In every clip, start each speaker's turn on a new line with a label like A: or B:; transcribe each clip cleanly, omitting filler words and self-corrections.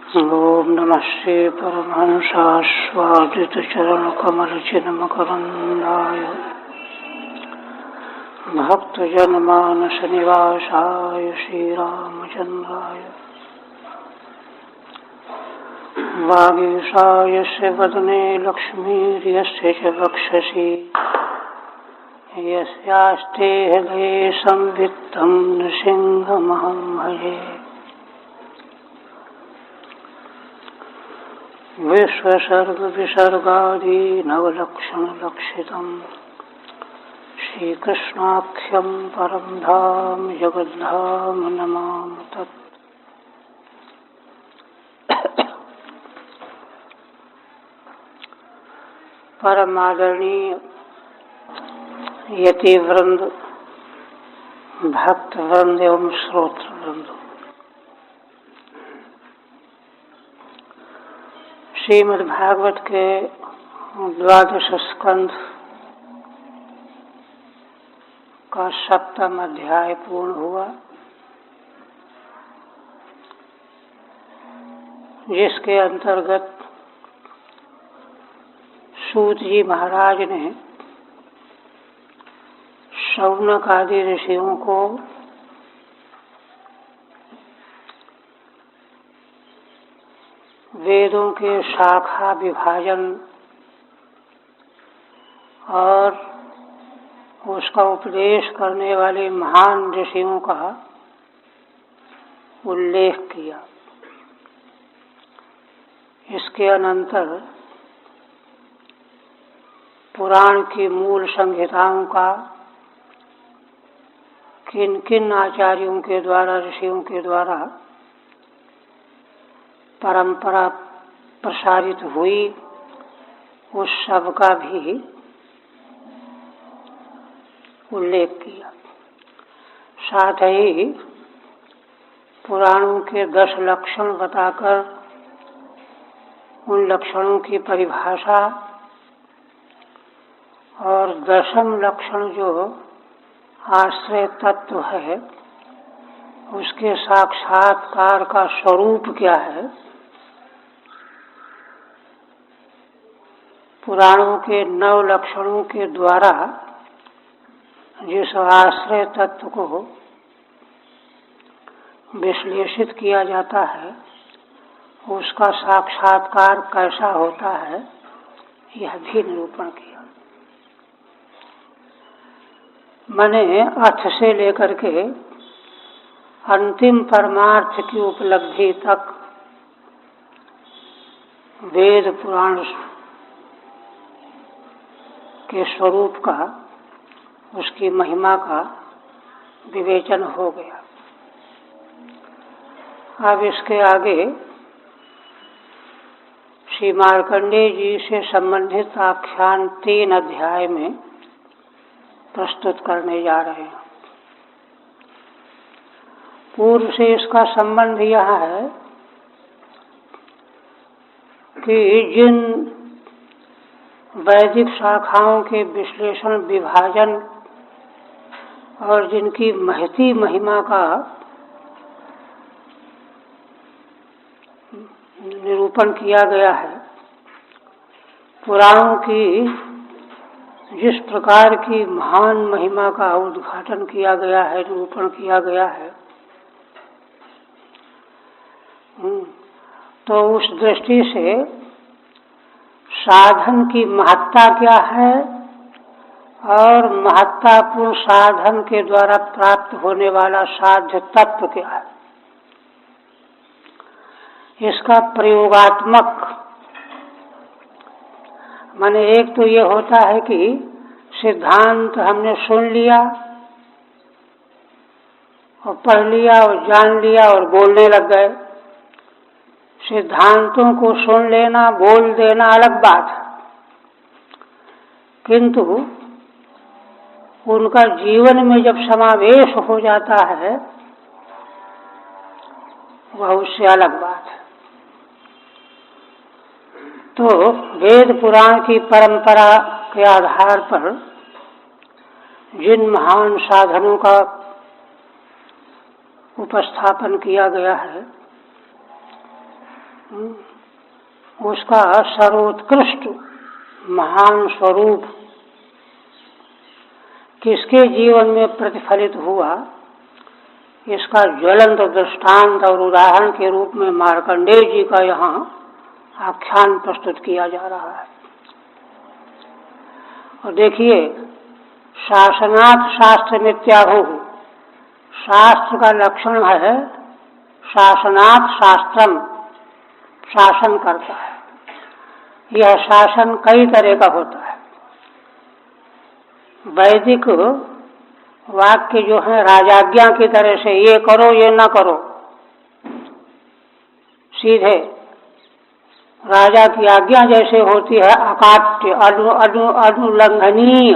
A: ओम नमः श्री परमहंसास्वादितचरणकमलचिन्मकरन्दाय भक्तजनमानसनिवासाय श्रीरामचन्द्राय वागीशाय यस्य वदने लक्ष्मीर्यस्य च वक्षसि यस्यास्ते हृदये संवित्तं नृसिंहमहं भजे। विश्वसर्गविसर्गादि नवलक्षणलक्षितं श्रीकृष्णाख्यं परं धाम जगद्धाम नमामि तत्। परमादरणीय यति वृंद, भक्त वृंद एवं श्रोत्र वृंद, श्रीमद्भागवत के 12 स्कंध का 7वां अध्याय पूर्ण हुआ, जिसके अंतर्गत सूत जी महाराज ने शौनक आदि ऋषियों को वेदों के शाखा विभाजन और उसका उपदेश करने वाले महान ऋषियों का उल्लेख किया। इसके अनंतर पुराण की मूल संहिताओं का किन किन आचार्यों के द्वारा, ऋषियों के द्वारा परंपरा प्रसारित हुई, उस सब का भी उल्लेख किया। साथ ही पुराणों के 10 लक्षण बताकर उन लक्षणों की परिभाषा और 10वें लक्षण जो आश्रय तत्व है उसके साक्षात्कार का स्वरूप क्या है, पुराणों के 9 लक्षणों के द्वारा जिस आश्रय तत्व को विश्लेषित किया जाता है उसका साक्षात्कार कैसा होता है, यह भी निरूपण किया। मैंने अर्थ से लेकर के अंतिम परमार्थ की उपलब्धि तक वेद पुराण के स्वरूप का, उसकी महिमा का विवेचन हो गया। अब इसके आगे श्री मार्कंडेय जी से संबंधित आख्यान 3 अध्याय में प्रस्तुत करने जा रहे हैं। पूर्व से इसका संबंध यह है कि जिन वैदिक शाखाओं के विश्लेषण, विभाजन और जिनकी महती महिमा का निरूपण किया गया है, पुराणों की जिस प्रकार की महान महिमा का उद्घाटन किया गया है, निरूपण किया गया है, तो उस दृष्टि से साधन की महत्ता क्या है और महत्तापूर्ण साधन के द्वारा प्राप्त होने वाला साध्य तत्व क्या है, इसका प्रयोगात्मक माने एक तो ये होता है कि सिद्धांत हमने सुन लिया और पढ़ लिया और जान लिया और बोलने लग गए। सिद्धांतों को सुन लेना, बोल देना अलग बात है, किंतु उनका जीवन में जब समावेश हो जाता है वह उससे अलग बात है। तो वेद पुराण की परंपरा के आधार पर जिन महान साधनों का उपस्थापन किया गया है उसका सर्वोत्कृष्ट महान स्वरूप किसके जीवन में प्रतिफलित हुआ, इसका ज्वलंत दृष्टांत और उदाहरण के रूप में मार्कंडेय जी का यहाँ आख्यान प्रस्तुत किया जा रहा है। और देखिए, शासनात् शास्त्र मिथ्याहो, शास्त्र का लक्षण है शासनात् शास्त्रम, शासन करता है। यह शासन कई तरह का होता है। वैदिक वाक्य जो है राजाज्ञा की तरह से, ये करो ये न करो, सीधे राजा की आज्ञा जैसे होती है अकाट्य अनुलंघनीय,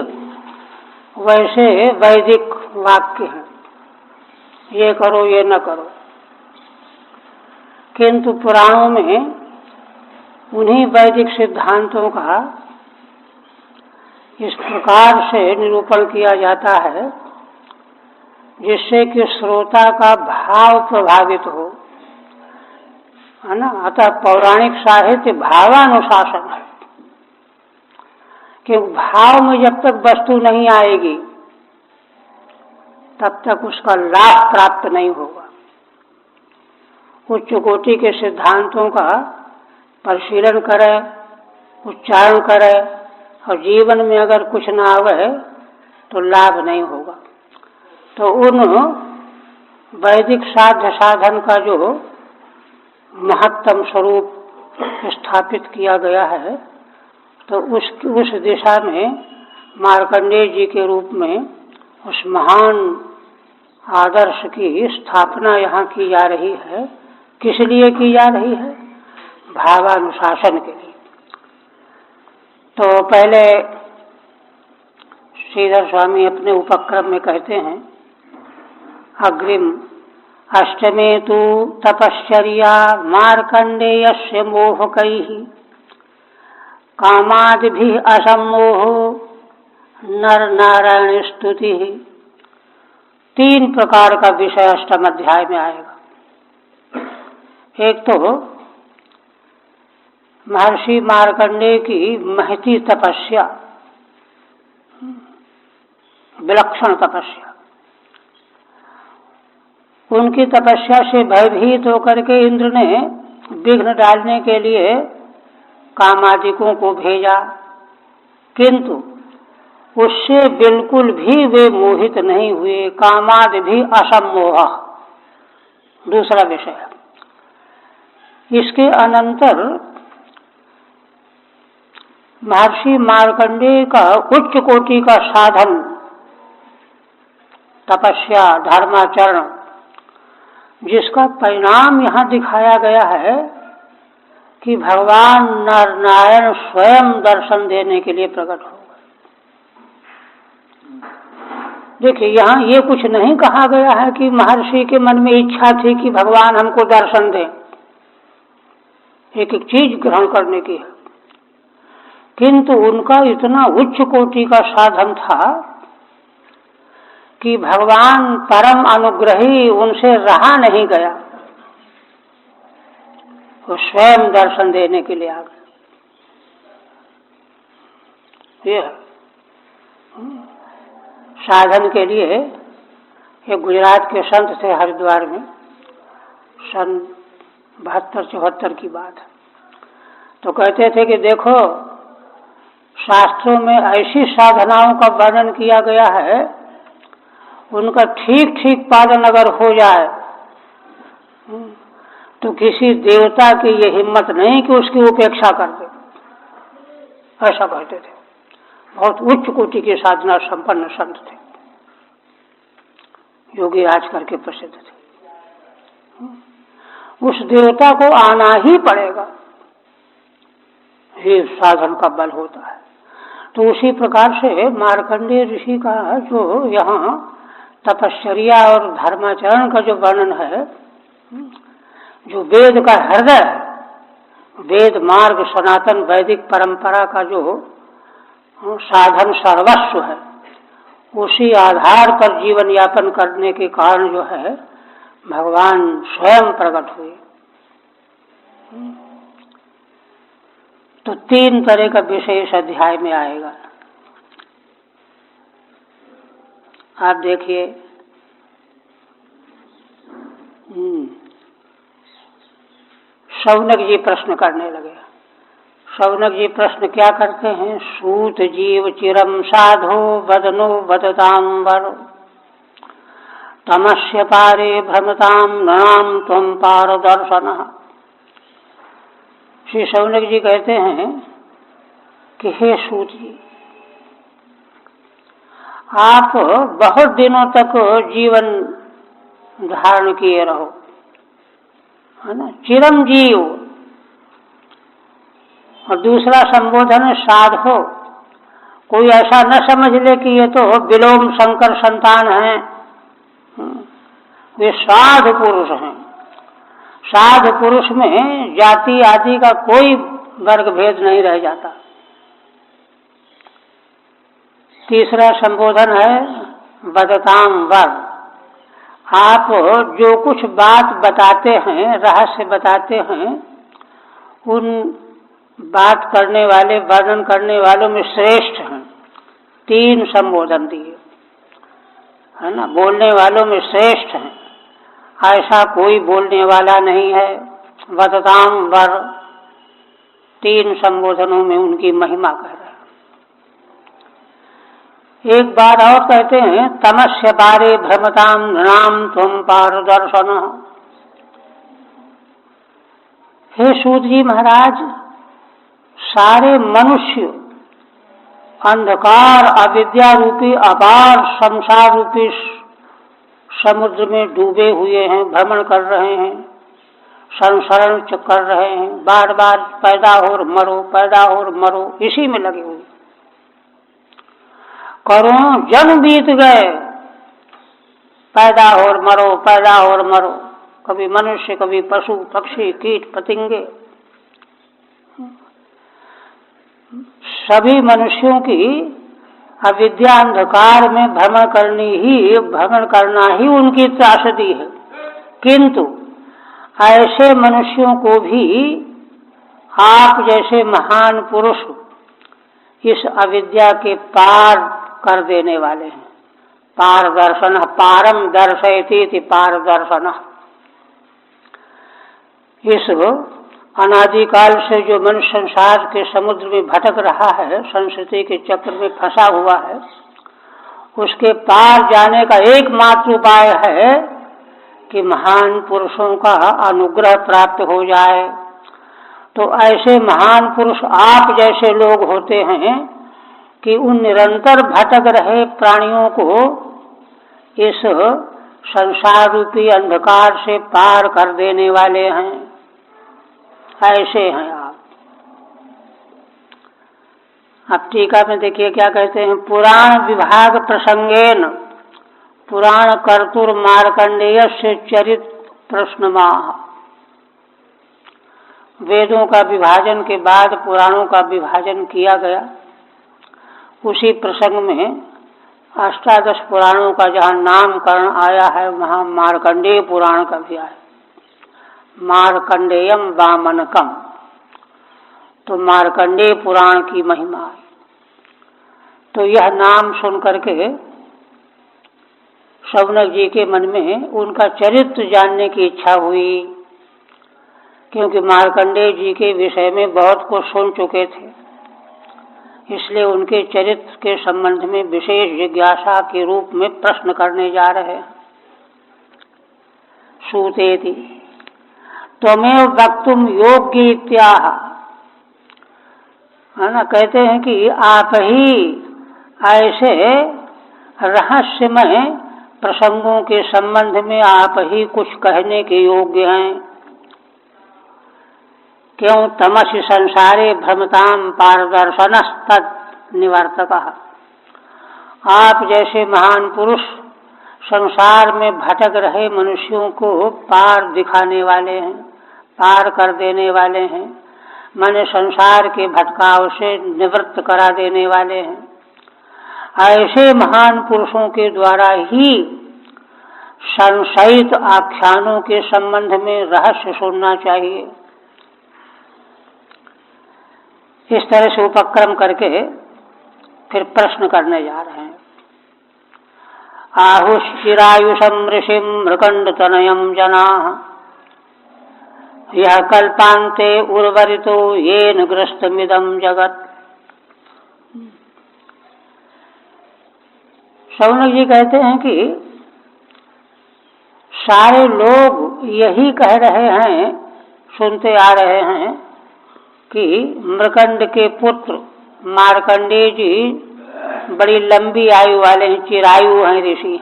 A: वैसे वैदिक वाक्य है, ये करो ये न करो। किंतु पुराणों में उन्हीं वैदिक सिद्धांतों का इस प्रकार से निरूपण किया जाता है जिससे कि श्रोता का भाव प्रभावित हो, है ना। अतः पौराणिक साहित्य भावानुशासन है, कि भाव में जब तक वस्तु नहीं आएगी तब तक उसका लाभ प्राप्त नहीं होगा। उच्च कोटि के सिद्धांतों का परिशीलन करे, उच्चारण करे, और जीवन में अगर कुछ न आवे तो लाभ नहीं होगा। तो उन वैदिक साध्य साधन का जो महत्तम स्वरूप स्थापित किया गया है, तो उस दिशा में मार्कंडेय जी के रूप में उस महान आदर्श की स्थापना यहाँ की जा रही है। किस लिए की जा रही है? भावानुशासन के लिए। तो पहले श्रीधर स्वामी अपने उपक्रम में कहते हैं, अग्रिम अष्टमे तु तपश्चर्या मार्कंडेयस्य मोहकैः कामादिभिः असम्मोहो नर नारायण स्तुति। 3 प्रकार का विषय अष्टम अध्याय में आएगा। एक तो महर्षि मार्कंडेय की महती तपस्या, विलक्षण तपस्या। उनकी तपस्या से भयभीत होकर के इंद्र ने विघ्न डालने के लिए कामादिकों को भेजा, किंतु उससे बिल्कुल भी वे मोहित नहीं हुए। कामादि भी असम्मोह, दूसरा विषय। इसके अनंतर महर्षि मार्कंडेय का उच्च कोटि का साधन तपस्या धर्माचरण, जिसका परिणाम यहाँ दिखाया गया है कि भगवान नारायण स्वयं दर्शन देने के लिए प्रकट हो गए। देखिए, यहाँ ये कुछ नहीं कहा गया है कि महर्षि के मन में इच्छा थी कि भगवान हमको दर्शन दें, एक एक चीज ग्रहण करने की है, किंतु उनका इतना उच्च कोटि का साधन था कि भगवान परम अनुग्रही, उनसे रहा नहीं गया, वो स्वयं दर्शन देने के लिए आ गए। यह साधन के लिए एक गुजरात के संत थे हरिद्वार में, सन 72-74 की बात है। तो कहते थे कि देखो, शास्त्रों में ऐसी साधनाओं का वर्णन किया गया है, उनका ठीक ठीक पालन अगर हो जाए तो किसी देवता की ये हिम्मत नहीं कि उसकी उपेक्षा कर दे, ऐसा कहते थे। बहुत उच्च कोटि के साधना संपन्न संत थे, योगी राज करके प्रसिद्ध थे। उस देवता को आना ही पड़ेगा, ये साधन का बल होता है। तो उसी प्रकार से मार्कंडेय ऋषि का जो यहाँ तपश्चर्या और धर्माचरण का जो वर्णन है, जो वेद का हृदय है, वेद मार्ग सनातन वैदिक परंपरा का जो साधन सर्वस्व है, उसी आधार पर जीवन यापन करने के कारण जो है भगवान स्वयं प्रकट हुए। तो 3 तरह का विशेष अध्याय में आएगा। आप देखिए, शौनक जी प्रश्न करने लगे। शौनक जी प्रश्न क्या करते हैं? सूत जीव चिरम साधो वदनो वदतांबर तमस्य पारे भ्रमताम नाम त्वं पारदर्शन। श्री शौनक जी कहते हैं कि हे सूत जी, आप बहुत दिनों तक जीवन धारण किए रहो, है ना, चिरम जीव। और दूसरा संबोधन है साधो। कोई ऐसा न समझ ले कि ये तो विलोम शंकर संतान हैं, वे साधु पुरुष हैं। साधु पुरुष में जाति आदि का कोई वर्ग भेद नहीं रह जाता। तीसरा संबोधन है वदताम वर। आप जो कुछ बात बताते हैं, रहस्य बताते हैं, उन बात करने वाले, वर्णन करने वालों में श्रेष्ठ हैं। 3 संबोधन दिए, है ना, बोलने वालों में श्रेष्ठ हैं। ऐसा कोई बोलने वाला नहीं है। वदताम वर, 3 संबोधनों में उनकी महिमा कह रहे हैं। एक बार और कहते हैं तमस्य पारे भ्रमताम नृणाम त्वं पारदर्शन। हे सूत जी महाराज, सारे मनुष्य अंधकार अविद्या रूपी अपार संसार रूपी समुद्र में डूबे हुए हैं, भ्रमण कर रहे हैं, संसरण कर रहे हैं, बार बार पैदा हो और मरो, पैदा हो और मरो, इसी में लगे हुए। करोड़ों जन्म बीत गए, पैदा हो और मरो, पैदा हो और मरो, कभी मनुष्य, कभी पशु पक्षी कीट पतंगे। सभी मनुष्यों की अविद्या अंधकार में भ्रमण करना ही उनकी त्रासदी है। किंतु ऐसे मनुष्यों को भी आप जैसे महान पुरुष इस अविद्या के पार कर देने वाले हैं। पारदर्शन, पारम दर्शयति पारदर्शन। इस अनादिकाल से जो मनुष्य संसार के समुद्र में भटक रहा है, संस्कृति के चक्र में फंसा हुआ है, उसके पार जाने का एकमात्र उपाय है कि महान पुरुषों का अनुग्रह प्राप्त हो जाए। तो ऐसे महान पुरुष आप जैसे लोग होते हैं कि उन निरंतर भटक रहे प्राणियों को इस संसार रूपी अंधकार से पार कर देने वाले हैं। ऐसे हैं आप। अब टीका में देखिए क्या कहते हैं। पुराण विभाग प्रसंगेन पुराण कर्तुर मार्कंडेय से चरित प्रश्नमाह। वेदों का विभाजन के बाद पुराणों का विभाजन किया गया। उसी प्रसंग में अष्टादश पुराणों का जहाँ नामकरण आया है, वहाँ मार्कंडेय पुराण का भी आया। मार्कंडेयम वामनकम, तो मार्कंडेय पुराण की महिमा है। तो यह नाम सुन करके शौनक जी के मन में उनका चरित्र जानने की इच्छा हुई, क्योंकि मार्कंडेय जी के विषय में बहुत कुछ सुन चुके थे। इसलिए उनके चरित्र के संबंध में विशेष जिज्ञासा के रूप में प्रश्न करने जा रहे हैं। सूतेति त्वमेव वक्तुम योग्य इत्याह, है ना, कहते हैं कि आप ही ऐसे रहस्यमय प्रसंगों के संबंध में आप ही कुछ कहने के योग्य हैं। क्यों? तमसि संसारे भ्रमताम पारदर्शनस्तत् निवर्तकः। आप जैसे महान पुरुष संसार में भटक रहे मनुष्यों को पार दिखाने वाले हैं, पार कर देने वाले हैं, माने संसार के भटकाव से निवृत्त करा देने वाले हैं। ऐसे महान पुरुषों के द्वारा ही संशयित आख्यानों के संबंध में रहस्य सुनना चाहिए। इस तरह से उपक्रम करके फिर प्रश्न करने जा रहे हैं। आहुश्चिरायुषम ऋषिम मृकंडतनयम जनाः यह कल्पान्ते उर्वरितो येन ग्रस्तमिदं जगत। शौनक जी कहते हैं कि सारे लोग यही कह रहे हैं, सुनते आ रहे हैं कि मृकंड के पुत्र मार्कंडेय जी बड़ी लंबी आयु वाले हैं, चिरायु हैं ऋषि,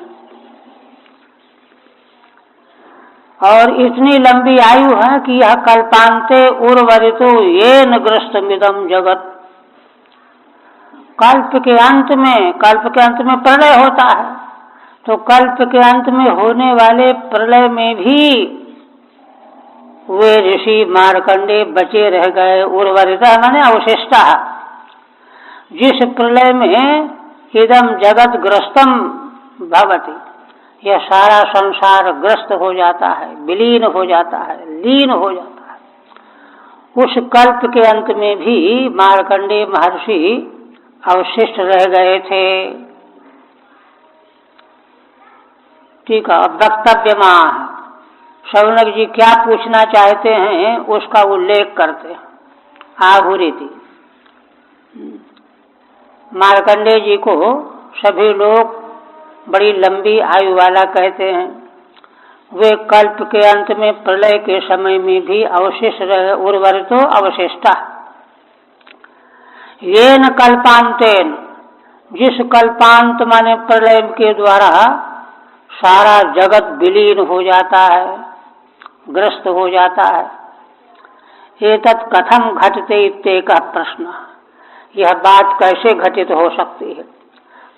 A: और इतनी लंबी आयु है कि यह कल्पांते उर्वरितो येन ग्रस्तमिदं जगत। कल्प के अंत में प्रलय होता है, तो कल्प के अंत में होने वाले प्रलय में भी वे ऋषि मार्कंडेय बचे रह गए। उर्वरिता माने अवशिष्टा, जिस प्रलय में इदम जगत ग्रस्तम भवति, यह सारा संसार ग्रस्त हो जाता है, विलीन हो जाता है, लीन हो जाता है। उस कल्प के अंत में भी मार्कंडेय महर्षि अवशिष्ट रह गए थे। ठीक है, अब वक्तव्य माह शौनक जी क्या पूछना चाहते हैं उसका उल्लेख करते हैं। आहुरीति, मार्कंडेय जी को सभी लोग बड़ी लंबी आयु वाला कहते हैं। वे कल्प के अंत में प्रलय के समय में भी अवशिष्ट रहे। उर्वरितो अवशिष्टा येन कल्पांतेन, जिस कल्पांत माने प्रलय के द्वारा सारा जगत विलीन हो जाता है, ग्रस्त हो जाता है। एतत् कथम घटते इत्येकः प्रश्न, यह बात कैसे घटित हो सकती है?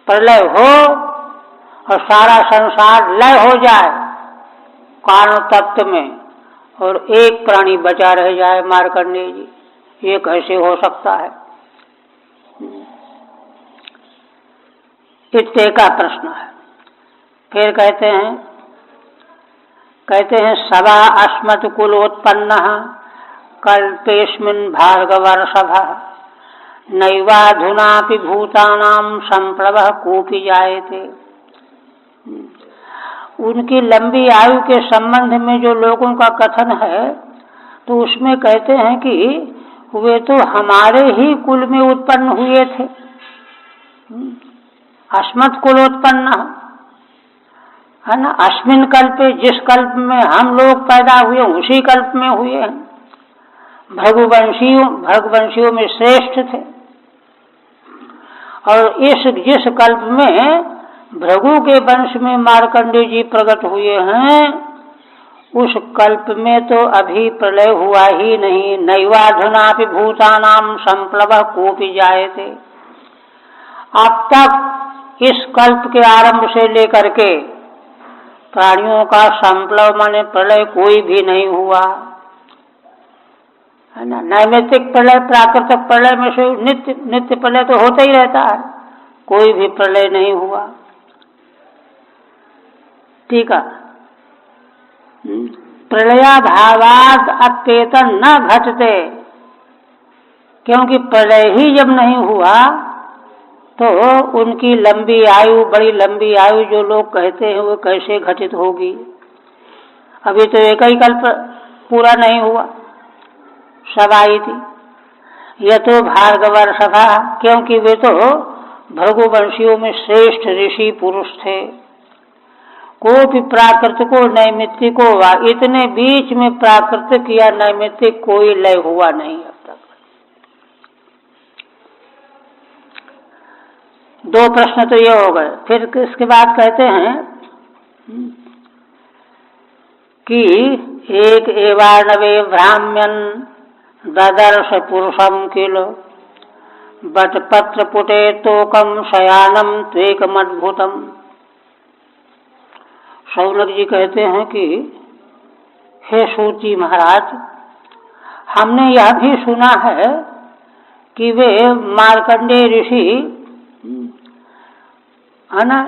A: प्रलय हो और सारा संसार लय हो जाए कारण तत्व में, और एक प्राणी बचा रह जाए मार्कंडेय जी, ये कैसे हो सकता है? इत्येकः प्रश्न है। फिर कहते हैं सवा अस्मत् कुलोत्पन्नः कल्पेस्मिन् भार्गवर्षभः नैवाधुनापि भूतानां संप्लवः कोपि जायते। उनकी लंबी आयु के संबंध में जो लोगों का कथन है, तो उसमें कहते हैं कि वे तो हमारे ही कुल में उत्पन्न हुए थे। अस्मत् कुलोत्पन्न है ना, अस्मिन कल्पे, जिस कल्प में हम लोग पैदा हुए उसी कल्प में हुए हैं। भृगुवंशियों में श्रेष्ठ थे, और जिस कल्प में भृगु के वंश में मार्कंडेय जी प्रकट हुए हैं, उस कल्प में तो अभी प्रलय हुआ ही नहीं। नैवाधुनापि भूतानां संप्लवः कोपि जायते। अब तक इस कल्प के आरंभ से लेकर के प्राणियों का संप्लव माने प्रलय कोई भी नहीं हुआ है ना। नैमित्तिक प्रलय, प्राकृतिक प्रलय में से नित्य प्रलय तो होता ही रहता है, कोई भी प्रलय नहीं हुआ। ठीक है, प्रलयाभावात् अप्येतन न घटते, क्योंकि प्रलय ही जब नहीं हुआ तो उनकी लंबी आयु, बड़ी लंबी आयु जो लोग कहते हैं वो कैसे घटित होगी? अभी तो एक ही कल्प पूरा नहीं हुआ। सवाई थी यह तो भार्गवर्षभा, क्योंकि वे तो भृगुवंशियों में श्रेष्ठ ऋषि पुरुष थे। कोपि प्राकृतिको नैमित्तिको वा, इतने बीच में प्राकृतिक या नैमित्तिक कोई लय हुआ नहीं अब तक। दो प्रश्न तो ये हो गए। फिर इसके बाद कहते हैं कि एक एवार्णवे भ्राम्यन ददर्श पुरुषम किल बटपत्र पुटे तोकम शयानम त्वेकमद्भुतम। शौनक जी कहते हैं कि हे सूची महाराज, हमने यह भी सुना है कि वे मार्कंडेय ऋषि है ना,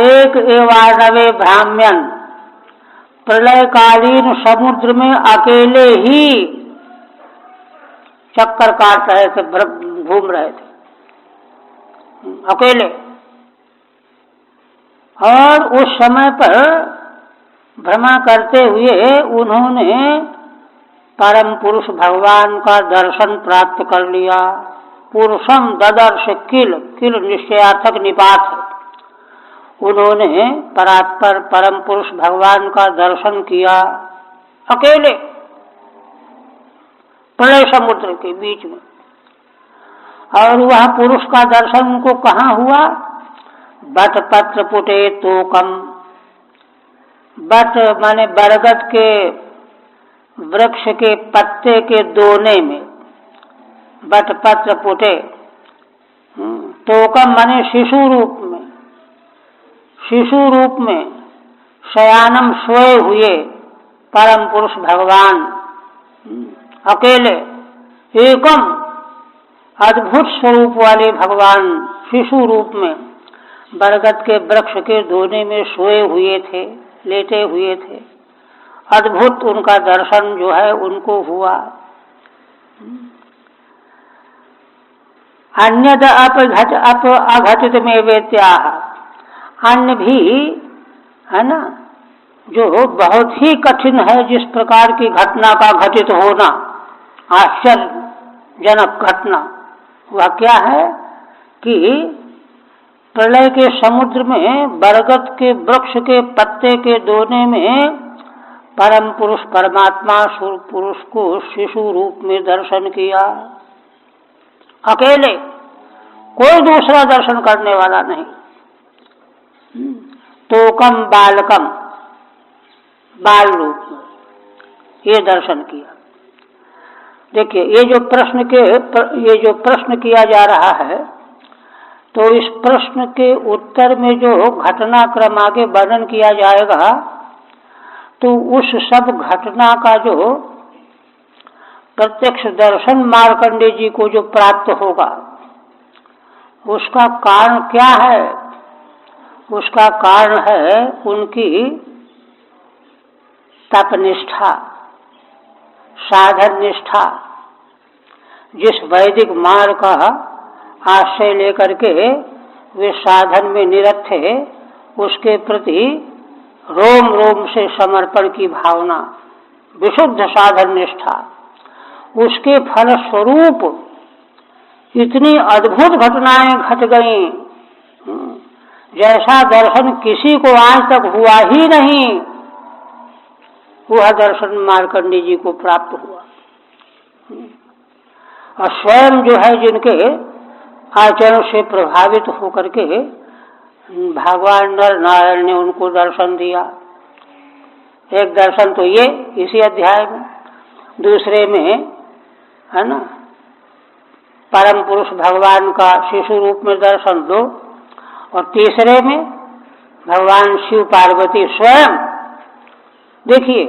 A: एक एवार्णवे भ्राम्यन, प्रलयकालीन समुद्र में अकेले ही चक्कर काट रहे थे, घूम रहे थे अकेले। और उस समय पर भ्रमा करते हुए उन्होंने परम पुरुष भगवान का दर्शन प्राप्त कर लिया। पुरुषम ददर्श किल, किल निश्चयार्थक निपात है। उन्होंने परात्पर परम पुरुष भगवान का दर्शन किया अकेले प्रलय समुद्र के बीच में। और वह पुरुष का दर्शन उनको कहाँ हुआ? बट पत्र पुटे तोकम, बट माने बरगद के वृक्ष के पत्ते के दोने में, बट पत्र पुटे, तोकम माने शिशु रूप में, शिशु रूप में शयानम सोए हुए परम पुरुष भगवान अकेले, एकम अद्भुत स्वरूप वाले भगवान शिशु रूप में बरगद के वृक्ष के दोने में सोए हुए थे, लेटे हुए थे। अद्भुत उनका दर्शन जो है उनको हुआ। अन्यद अप अघटित में वेत्याह, अन्य भी है ना जो बहुत ही कठिन है, जिस प्रकार की घटना का घटित होना, आश्चर्यजनक घटना, वह क्या है कि प्रलय के समुद्र में बरगद के वृक्ष के पत्ते के दोने में परम पुरुष परमात्मा स्वरूप पुरुष को शिशु रूप में दर्शन किया अकेले, कोई दूसरा दर्शन करने वाला नहीं। तोकम बालकम, बाल रूप में ये दर्शन किया। देखिए ये जो प्रश्न किया जा रहा है, तो इस प्रश्न के उत्तर में जो घटनाक्रम आगे वर्णन किया जाएगा, तो उस सब घटना का जो प्रत्यक्ष दर्शन मार्कंडेय जी को जो प्राप्त होगा, उसका कारण क्या है? उसका कारण है उनकी तपनिष्ठा, साधन निष्ठा। जिस वैदिक मार्ग का आश्रय लेकर के वे साधन में निरत थे, उसके प्रति रोम रोम से समर्पण की भावना, विशुद्ध साधन निष्ठा, उसके फल स्वरूप इतनी अद्भुत घटनाएं घट गईं, जैसा दर्शन किसी को आज तक हुआ ही नहीं, वह दर्शन मार्कंडेय जी को प्राप्त हुआ। और स्वयं जो है जिनके आचरण से प्रभावित होकर के भगवान नर नारायण ने उनको दर्शन दिया। एक दर्शन तो ये इसी अध्याय में, दूसरे में है ना परम पुरुष भगवान का शिशु रूप में दर्शन दो, और तीसरे में भगवान शिव पार्वती स्वयं। देखिए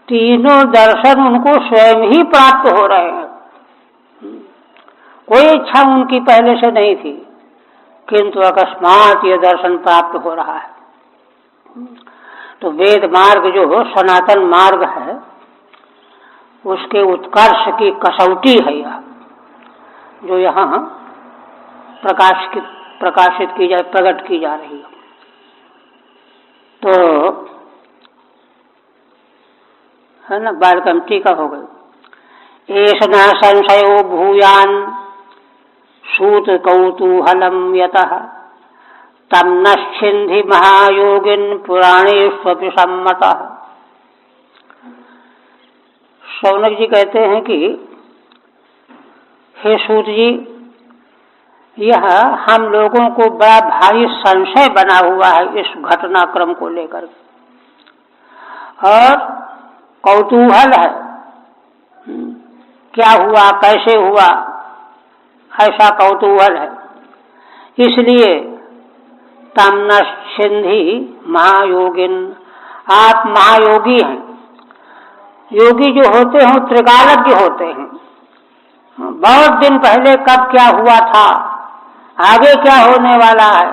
A: तीनों दर्शन उनको स्वयं ही प्राप्त हो रहे हैं, कोई इच्छा उनकी पहले से नहीं थी, किंतु अकस्मात ये दर्शन प्राप्त हो रहा है। तो वेद मार्ग जो सनातन मार्ग है, उसके उत्कर्ष की कसौटी है यह, जो यहाँ प्रकाशित की जाए, प्रकट की जा रही है। तो है ना बालकम टीका हो गई। एष न संशयो भूयान सूत कौतूहलम यतः तम नश्चिन्धि महायोगिन पुराणेष्वपि सम्मतः। शौनक जी कहते हैं कि हे सूत जी, यह हम लोगों को बड़ा भारी संशय बना हुआ है इस घटनाक्रम को लेकर, और कौतूहल है, क्या हुआ, कैसे हुआ, ऐसा कौतूहल है। इसलिए तमनश्चिन्धि महायोगिन, आप महायोगी हैं। योगी जो होते हैं त्रिकालज्ञ होते हैं, बहुत दिन पहले कब क्या हुआ था, आगे क्या होने वाला है,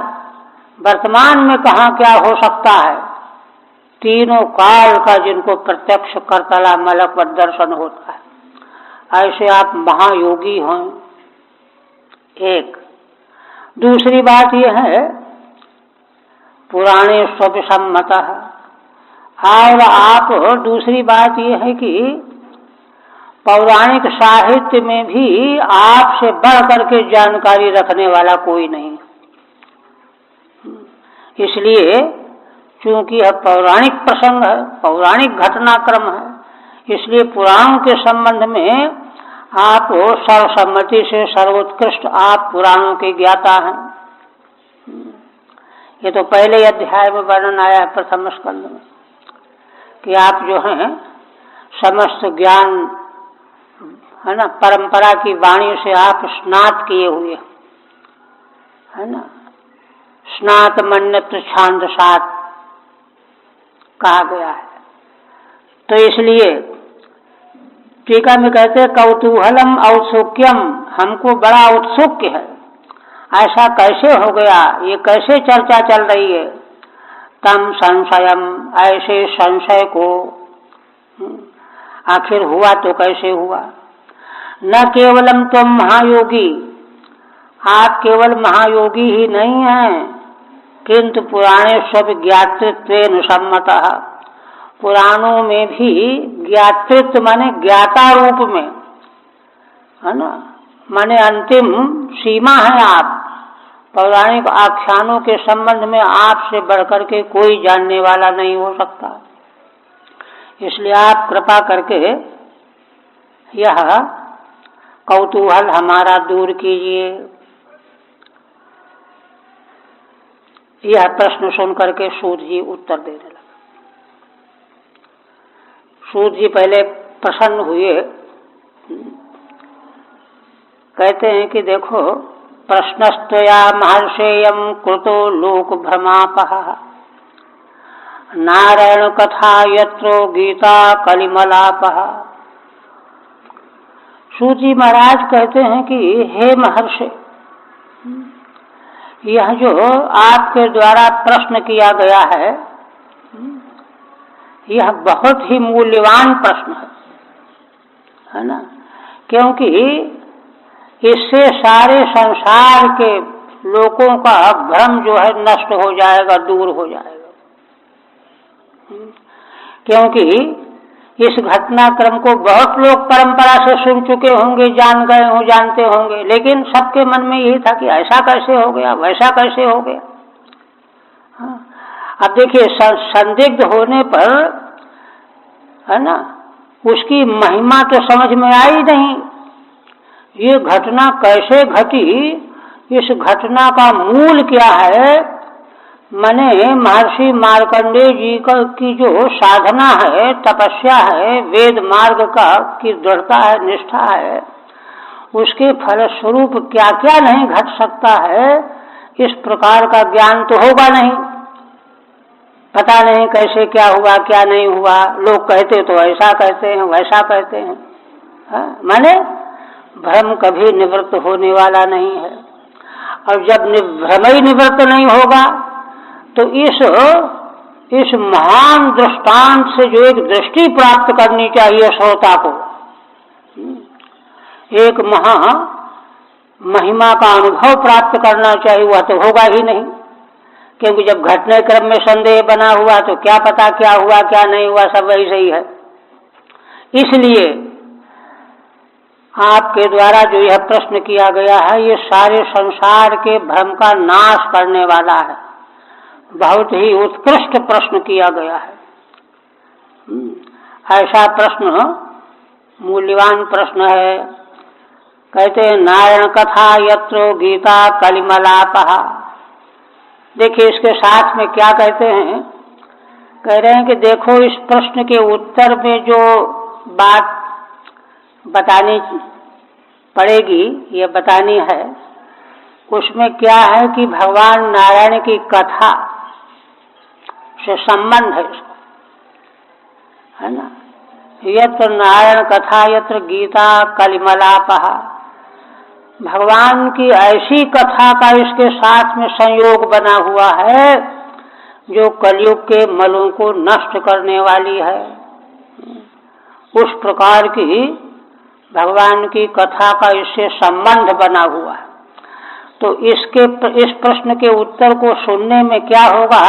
A: वर्तमान में कहाँ क्या हो सकता है, तीनों काल का जिनको प्रत्यक्ष करतला मलक पर दर्शन होता है, ऐसे आप महायोगी हों। एक दूसरी बात यह है, पुराणे स्वभिसम्मत, और आप दूसरी बात यह है कि पौराणिक साहित्य में भी आपसे बढ़ करके जानकारी रखने वाला कोई नहीं। इसलिए चूंकि यह पौराणिक प्रसंग है, पौराणिक घटनाक्रम है, इसलिए पुराणों के संबंध में आप सर्वसम्मति से सर्वोत्कृष्ट आप पुराणों के ज्ञाता हैं। ये तो पहले अध्याय में वर्णन आया है प्रथम स्कंद में कि आप जो हैं समस्त ज्ञान है ना, परंपरा की वाणी से आप स्नात किए हुए है ना, स्नात मन्यत छांद सात कहा गया है। तो इसलिए टीका में कहते कौतूहलम औत्सुक्यम, हमको बड़ा उत्सुक है, ऐसा कैसे हो गया, ये कैसे चर्चा चल रही है। तम संशयम, ऐसे संशय को, आखिर हुआ तो कैसे हुआ। न केवलम तुम महायोगी, आप केवल महायोगी ही नहीं हैं, किंतु पुराणे सब ज्ञातृत्वेन सम्मतः, पुराणों में भी ज्ञातृत्व माने ज्ञाता रूप में है ना, माने अंतिम सीमा है आप। पौराणिक आख्यानों के संबंध में आपसे बढ़कर के कोई जानने वाला नहीं हो सकता। इसलिए आप कृपा करके यह कौतूहल हमारा दूर कीजिए। यह प्रश्न सुन करके सूत जी उत्तर देने लगे। सूत जी पहले प्रसन्न हुए, कहते हैं कि देखो प्रश्नस्त्वया महर्षेयम कृतो लोक भ्रमापः, नारायण कथा यत्रो गीता कलिमलापः। सूत जी महाराज कहते हैं कि हे महर्षि, यह जो आपके द्वारा प्रश्न किया गया यह बहुत ही मूल्यवान प्रश्न है ना, क्योंकि इससे सारे संसार के लोगों का भ्रम जो है नष्ट हो जाएगा, दूर हो जाएगा। क्योंकि इस घटनाक्रम को बहुत लोग परंपरा से सुन चुके होंगे, जान गए हो, जानते होंगे, लेकिन सबके मन में यही था कि ऐसा कैसे हो गया, वैसा कैसे हो गया। अब देखिए संदिग्ध होने पर है ना, उसकी महिमा तो समझ में आई नहीं, ये घटना कैसे घटी, इस घटना का मूल क्या है। माने महर्षि मार्कंडेय जी की जो साधना है, तपस्या है, वेद मार्ग का की दृढ़ता है, निष्ठा है, उसके फलस्वरूप क्या क्या नहीं घट सकता है, इस प्रकार का ज्ञान तो होगा नहीं। पता नहीं कैसे क्या हुआ क्या नहीं हुआ, लोग कहते तो ऐसा कहते हैं वैसा कहते हैं, माने भ्रम कभी निवृत्त होने वाला नहीं है। और जब भ्रम ही निवृत्त नहीं होगा तो इस महान दृष्टांत से जो एक दृष्टि प्राप्त करनी चाहिए श्रोता को, एक महा महिमा का अनुभव प्राप्त करना चाहिए, वह तो होगा ही नहीं। क्योंकि जब घटने क्रम में संदेह बना हुआ तो क्या पता क्या हुआ क्या नहीं हुआ, सब वैसे ही है। इसलिए आपके द्वारा जो यह प्रश्न किया गया है, ये सारे संसार के भ्रम का नाश करने वाला है। बहुत ही उत्कृष्ट प्रश्न किया गया है। ऐसा प्रश्न मूल्यवान प्रश्न है। कहते हैं नारायण कथा यत्रो गीता कलिमलापः। देखिए इसके साथ में क्या कहते हैं, कह रहे हैं कि देखो इस प्रश्न के उत्तर में जो बात बतानी पड़ेगी, ये बतानी है, उसमें क्या है कि भगवान नारायण की कथा से संबंध है इसका, है ना। यत्र नारायण कथा यत्र गीता कलिमलापः, भगवान की ऐसी कथा का इसके साथ में संयोग बना हुआ है जो कलयुग के मलों को नष्ट करने वाली है। उस प्रकार की भगवान की कथा का इससे संबंध बना हुआ है। तो इस प्रश्न के उत्तर को सुनने में क्या होगा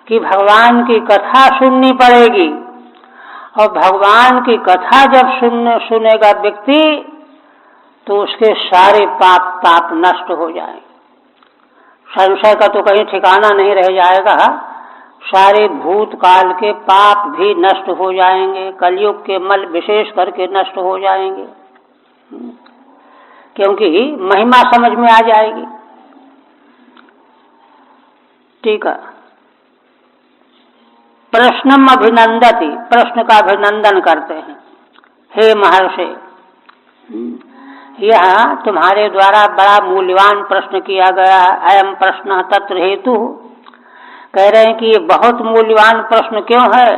A: कि भगवान की कथा सुननी पड़ेगी, और भगवान की कथा जब सुनेगा व्यक्ति तो उसके सारे पाप नष्ट हो जाएंगे। संशय का तो कहीं ठिकाना नहीं रह जाएगा, सारे भूतकाल के पाप भी नष्ट हो जाएंगे, कलयुग के मल विशेष करके नष्ट हो जाएंगे, क्योंकि महिमा समझ में आ जाएगी। ठीक है। प्रश्नम अभिनंदति, प्रश्न का अभिनंदन करते हैं। हे महर्षि, यह तुम्हारे द्वारा बड़ा मूल्यवान प्रश्न किया गया है। अयम प्रश्न तत्र हेतु, कह रहे हैं कि ये बहुत मूल्यवान प्रश्न क्यों है,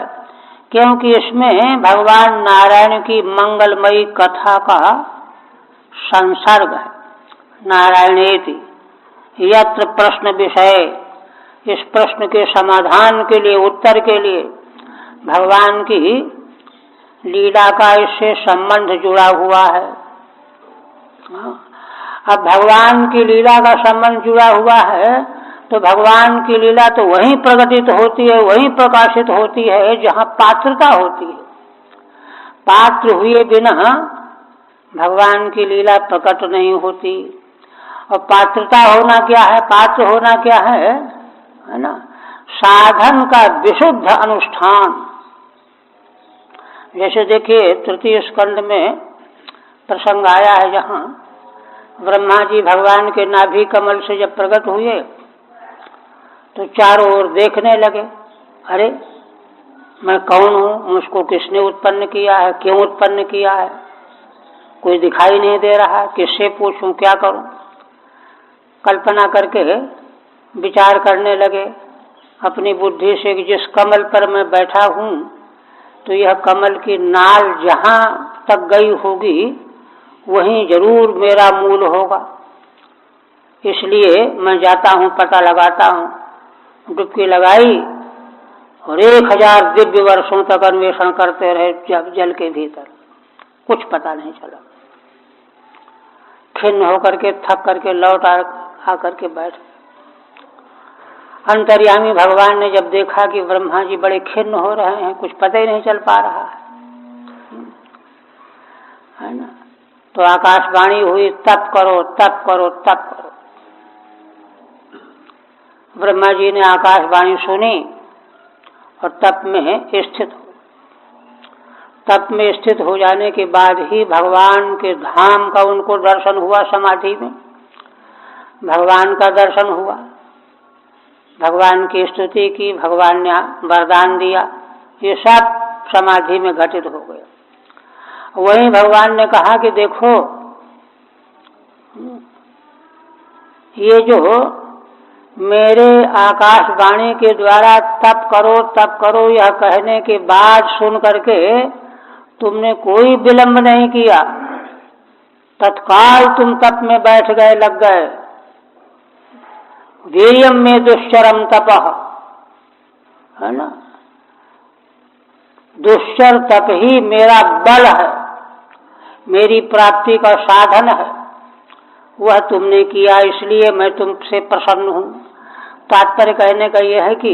A: क्योंकि इसमें भगवान नारायण की मंगलमयी कथा का संसर्ग है। नारायणेति यत्र प्रश्न विषय, इस प्रश्न के समाधान के लिए, उत्तर के लिए भगवान की लीला का इससे संबंध जुड़ा हुआ है। अब भगवान की लीला का संबंध जुड़ा हुआ है तो भगवान की लीला तो वहीं प्रकटित होती है, वहीं प्रकाशित होती है जहाँ पात्रता होती है। पात्र हुए बिना भगवान की लीला प्रकट नहीं होती। और पात्रता होना क्या है, पात्र होना क्या है ना, साधन का विशुद्ध अनुष्ठान। जैसे देखिए तृतीय स्कंद में प्रसंग आया है, जहाँ ब्रह्मा जी भगवान के नाभि कमल से जब प्रकट हुए तो चारों ओर देखने लगे, अरे मैं कौन हूँ, मुझको किसने उत्पन्न किया है, क्यों उत्पन्न किया है, कोई दिखाई नहीं दे रहा, किससे पूछूं, क्या करूं। कल्पना करके विचार करने लगे अपनी बुद्धि से कि जिस कमल पर मैं बैठा हूँ तो यह कमल की नाल जहाँ तक गई होगी वहीं जरूर मेरा मूल होगा, इसलिए मैं जाता हूँ, पता लगाता हूँ। डुबकी लगाई और 1000 दिव्य वर्षों तक अन्वेषण करते रहे जल के भीतर, कुछ पता नहीं चला। खिन्न होकर के, थक करके लौट आकर के बैठ। अंतर्यामी भगवान ने जब देखा कि ब्रह्मा जी बड़े खिन्न हो रहे हैं, कुछ पता ही नहीं चल पा रहा है ना, तो आकाशवाणी हुई, तप करो तप करो तप करो। ब्रह्मा जी ने आकाशवाणी सुनी और तप में स्थित हो। तप में स्थित हो जाने के बाद ही भगवान के धाम का उनको दर्शन हुआ, समाधि में भगवान का दर्शन हुआ, भगवान की स्तुति की, भगवान ने वरदान दिया, ये सब समाधि में घटित हो गया। वहीं भगवान ने कहा कि देखो ये जो मेरे आकाशवाणी के द्वारा तप करो यह कहने के बाद सुन करके तुमने कोई विलंब नहीं किया, तत्काल तुम तप में बैठ गए, लग गए। वीर्यम में दुश्चरम तपः, है ना, दुश्चर तप ही मेरा बल है, मेरी प्राप्ति का साधन है, वह तुमने किया, इसलिए मैं तुमसे प्रसन्न हूँ। तात्पर्य कहने का यह है कि,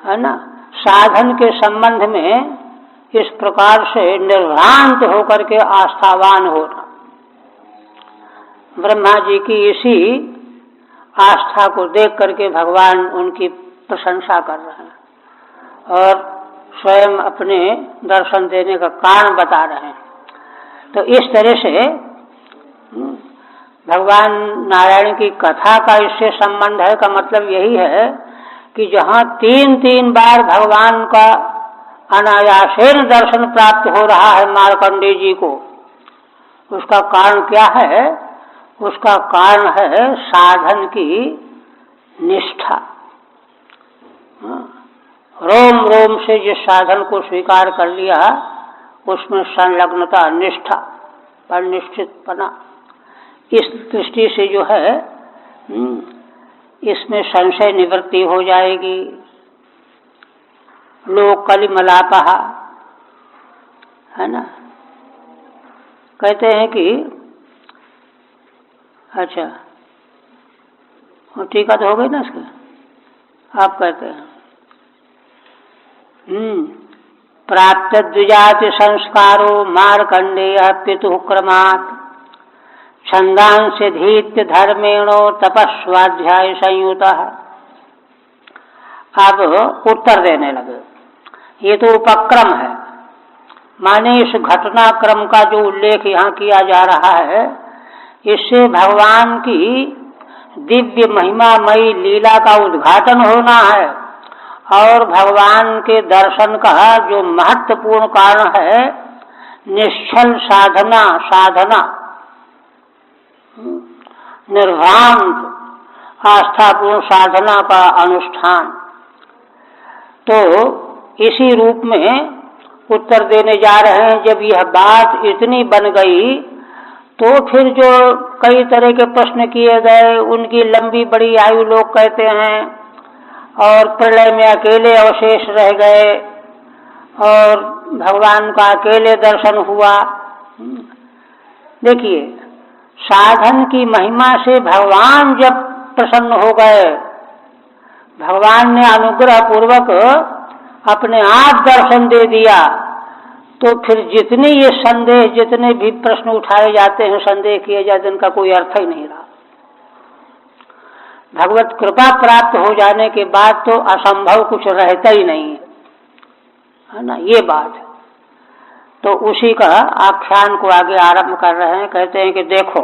A: है ना, साधन के संबंध में इस प्रकार से निर्भ्रांत होकर के आस्थावान होना। ब्रह्मा जी की इसी आस्था को देख करके भगवान उनकी प्रशंसा कर रहे हैं और स्वयं अपने दर्शन देने का कारण बता रहे हैं। तो इस तरह से भगवान नारायण की कथा का इससे संबंध है, का मतलब यही है कि जहाँ 3 बार भगवान का अनायासेन दर्शन प्राप्त हो रहा है मार्कंडेय जी को, उसका कारण क्या है? उसका कारण है साधन की निष्ठा। रोम रोम से जिस साधन को स्वीकार कर लिया उसमें संलग्नता, निष्ठा पर निश्चितपना, इस दृष्टि से जो है इसमें संशय निवृत्ति हो जाएगी। लोक कलिमलापहा, है ना, कहते हैं कि अच्छा, टीका तो हो गई ना इसका, आप कहते हैं प्राप्त द्विजाति संस्कारो मार्कंडेय पितुः क्रमात् छंदांसिधीत्य धर्मेणो तपस्वाध्याय संयुतः। अब उत्तर देने लगे। ये तो उपक्रम है, माने इस घटनाक्रम का जो उल्लेख यहाँ किया जा रहा है, इससे भगवान की दिव्य महिमामयी लीला का उद्घाटन होना है और भगवान के दर्शन का जो महत्वपूर्ण कारण है, निश्चल साधना, निर्भ्रांत आस्थापूर्ण साधना का अनुष्ठान। तो इसी रूप में उत्तर देने जा रहे हैं। जब यह बात इतनी बन गई तो फिर जो कई तरह के प्रश्न किए गए, उनकी लंबी बड़ी आयु लोग कहते हैं, और प्रलय में अकेले अवशेष रह गए और भगवान का अकेले दर्शन हुआ। देखिए, साधन की महिमा से भगवान जब प्रसन्न हो गए, भगवान ने अनुग्रह पूर्वक अपने आप दर्शन दे दिया, तो फिर जितने ये संदेह, जितने भी प्रश्न उठाए जाते हैं, संदेह किए जाते हैं, उनका कोई अर्थ ही नहीं रहा। भगवत कृपा प्राप्त हो जाने के बाद तो असंभव कुछ रहता ही नहीं है ना, ये बात है। तो उसी का आख्यान को आगे आरंभ कर रहे हैं। कहते हैं कि देखो,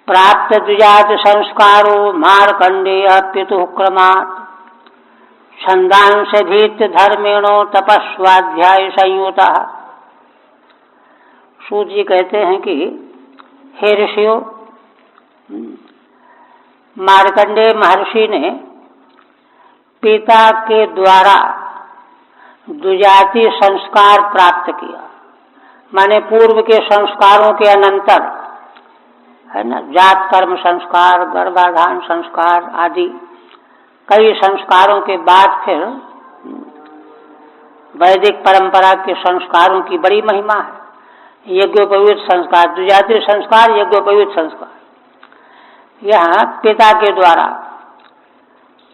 A: प्राप्त द्विजात संस्कारो मार्कंडेय पितुः क्रमात् छंदांसिधीत्य धर्मेणो तपस्वाध्याय संयुतः। सूत जी कहते हैं कि हे ऋषियों, मार्कंडेय महर्षि ने पिता के द्वारा द्विजातीय संस्कार प्राप्त किया, माने पूर्व के संस्कारों के अनंतर, है ना, जात कर्म संस्कार, गर्भाधान संस्कार आदि कई संस्कारों के बाद फिर वैदिक परंपरा के संस्कारों की बड़ी महिमा है। यज्ञोपवीत संस्कार, द्विजातीय संस्कार, यज्ञोपवीत संस्कार। यहाँ पिता के द्वारा,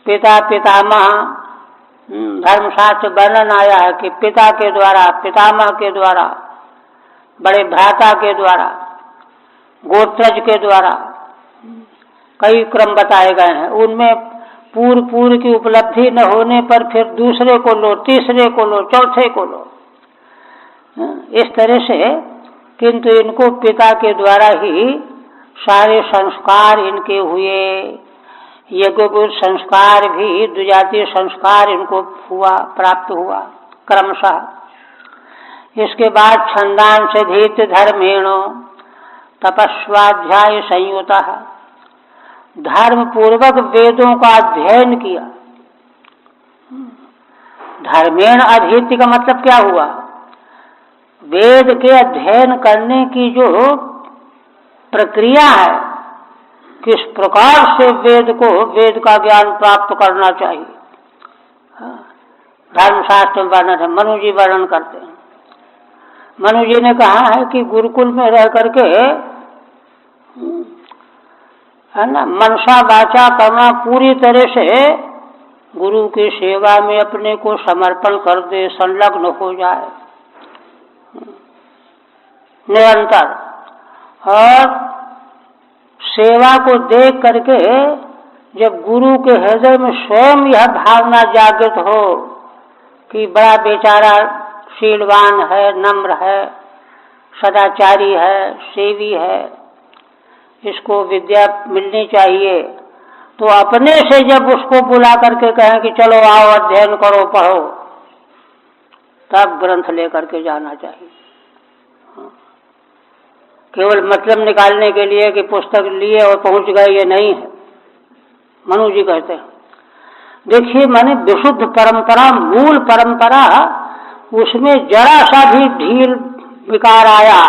A: पिता पितामह, धर्मशास्त्र वर्णन आया है कि पिता के द्वारा, पितामह के द्वारा, बड़े भ्राता के द्वारा, गोत्रज के द्वारा कई क्रम बताए गए हैं। उनमें पूर्व की उपलब्धि न होने पर फिर दूसरे को लो, तीसरे को लो, चौथे को लो, इस तरह से। किंतु इनको पिता के द्वारा ही सारे संस्कार इनके हुए। यज्ञोपवीत संस्कार भी, द्विजातीय संस्कार इनको हुआ, प्राप्त हुआ क्रमशः। इसके बाद छंदांसिधीत्य धर्मेणो तपस्वाध्याय संयुतः, धर्म पूर्वक वेदों का अध्ययन किया। धर्मेण अधीत्य का मतलब क्या हुआ? वेद के अध्ययन करने की जो प्रक्रिया है, किस प्रकार से वेद का ज्ञान प्राप्त करना चाहिए, धर्मशास्त्र में वर्णन है। मनु जी वर्णन करते हैं। मनु जी ने कहा है कि गुरुकुल में रह करके, है ना, मनसा वाचा करना, पूरी तरह से गुरु की सेवा में अपने को समर्पण कर दे, संलग्न हो जाए निरंतर, और सेवा को देख करके जब गुरु के हृदय में स्वयं यह भावना जागृत हो कि बड़ा बेचारा शीलवान है, नम्र है, सदाचारी है, सेवी है, इसको विद्या मिलनी चाहिए, तो अपने से जब उसको बुला करके कहें कि चलो आओ अध्ययन करो, पढ़ो, तब ग्रंथ लेकर के जाना चाहिए। केवल मतलब निकालने के लिए कि पुस्तक लिए और पहुंच गए, ये नहीं है। मनु जी कहते हैं, देखिए, माने विशुद्ध परंपरा, मूल परंपरा, उसमें जरा सा भी ढील विकार आया,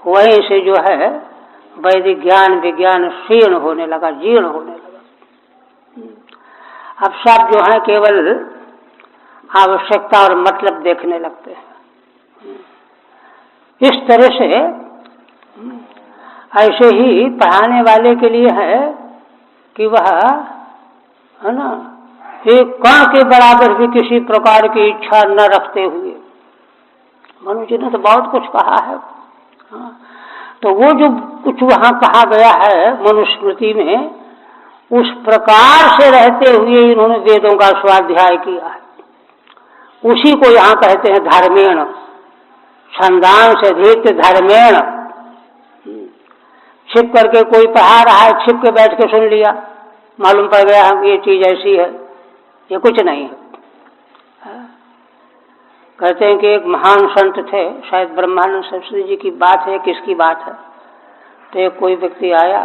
A: वहीं से जो है वैदिक ज्ञान विज्ञान क्षीण होने लगा, जीर्ण होने लगा। अब सब जो है केवल आवश्यकता और मतलब देखने लगते हैं। इस तरह से ऐसे ही पढ़ाने वाले के लिए है कि वह है ना एक कण के बराबर भी किसी प्रकार की इच्छा न रखते हुए, मनु जी ने तो बहुत कुछ कहा है। हाँ, तो वो जो कुछ वहाँ कहा गया है मनुस्मृति में, उस प्रकार से रहते हुए इन्होंने वेदों का स्वाध्याय किया है। उसी को यहाँ कहते हैं धर्मेण, छंदांश अधिक धर्मेण। छिप करके कोई पढ़ा रहा है, छिप के बैठ के सुन लिया, मालूम पड़ गया हम ये चीज ऐसी है, ये कुछ नहीं है। कहते हैं कि एक महान संत थे, शायद ब्रह्मानंद सरस्वती जी की बात है, किसकी बात है, तो एक कोई व्यक्ति आया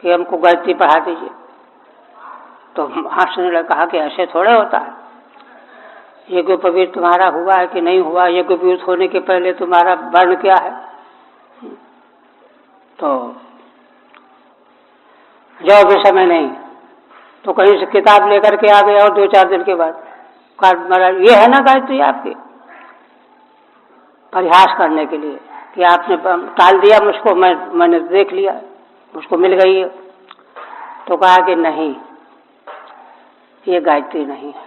A: कि हमको गायत्री पढ़ा दीजिए। तो हंसने लगा, कहा कि ऐसे थोड़े होता है, यज्ञोपवीत तुम्हारा हुआ है कि नहीं हुआ, यज्ञोपवीत होने के पहले तुम्हारा वर्ण क्या है। तो जाओ भी समय नहीं, तो कहीं से किताब लेकर के आ गया और 2-4 दिन के बाद महाराज ये है ना गायत्री आपकी, परिहास करने के लिए कि आपने टाल दिया मुझको, मैंने देख लिया, मुझको मिल गई है। तो कहा कि नहीं, ये गायत्री नहीं है।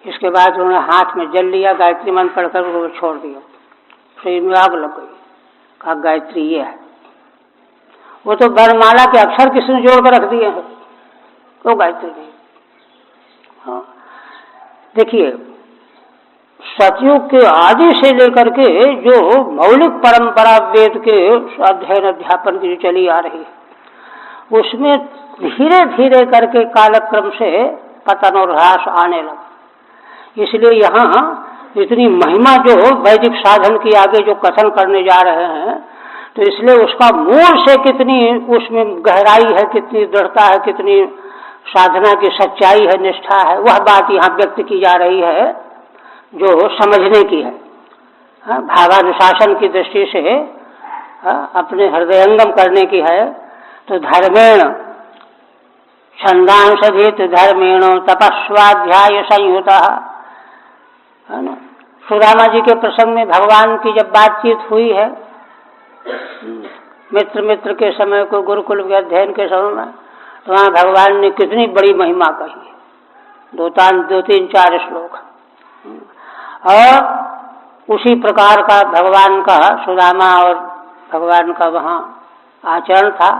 A: इसके बाद उन्होंने हाथ में जल लिया, गायत्री मंत्र पढ़कर वो छोड़ दिया, शरीर में आग लग गई। कहा गायत्री ये है। वो तो वर्णमाला के अक्षर किसने जोड़ कर रख दिए हैं, वो गायत्री नहीं। हाँ, देखिए सतयुग के आदि से लेकर के जो मौलिक परंपरा वेद के अध्ययन अध्यापन की जो चली आ रही है, उसमें धीरे धीरे करके कालक्रम से पतन और ह्रास आने लगा। इसलिए यहाँ इतनी महिमा जो वैदिक साधन की आगे जो कथन करने जा रहे हैं, तो इसलिए उसका मूल से कितनी उसमें गहराई है, कितनी दृढ़ता है, कितनी साधना की सच्चाई है, निष्ठा है, वह बात यहाँ व्यक्त की जा रही है जो समझने की है। भावानुशासन की दृष्टि से अपने हृदयंगम करने की है। तो धर्मेण छंदांशधित धर्मेण तपस्वाध्याय संयुता, है ना। सुदामा जी के प्रसंग में भगवान की जब बातचीत हुई है मित्र के समय को, गुरुकुल के अध्ययन के समय में, तो वहाँ भगवान ने कितनी बड़ी महिमा कही, 2-3-4 श्लोक। और उसी प्रकार का भगवान का सुदामा और भगवान का वहाँ आचरण था।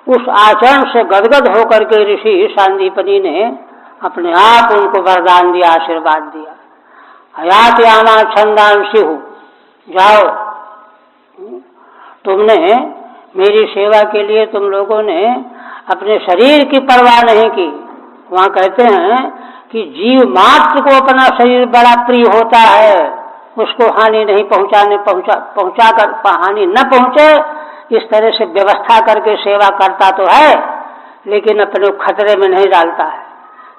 A: उस आचरण से गदगद होकर के ऋषि सांदीपनि ने अपने आप उनको वरदान दिया, आशीर्वाद दिया। हयातयामा छंदांशिहु, जाओ तुमने मेरी सेवा के लिए तुम लोगों ने अपने शरीर की परवाह नहीं की। वहाँ कहते हैं कि जीव मात्र को अपना शरीर बड़ा प्रिय होता है, उसको हानि नहीं पहुंचा कर हानि न पहुंचे इस तरह से व्यवस्था करके सेवा करता तो है, लेकिन अपने खतरे में नहीं डालता है।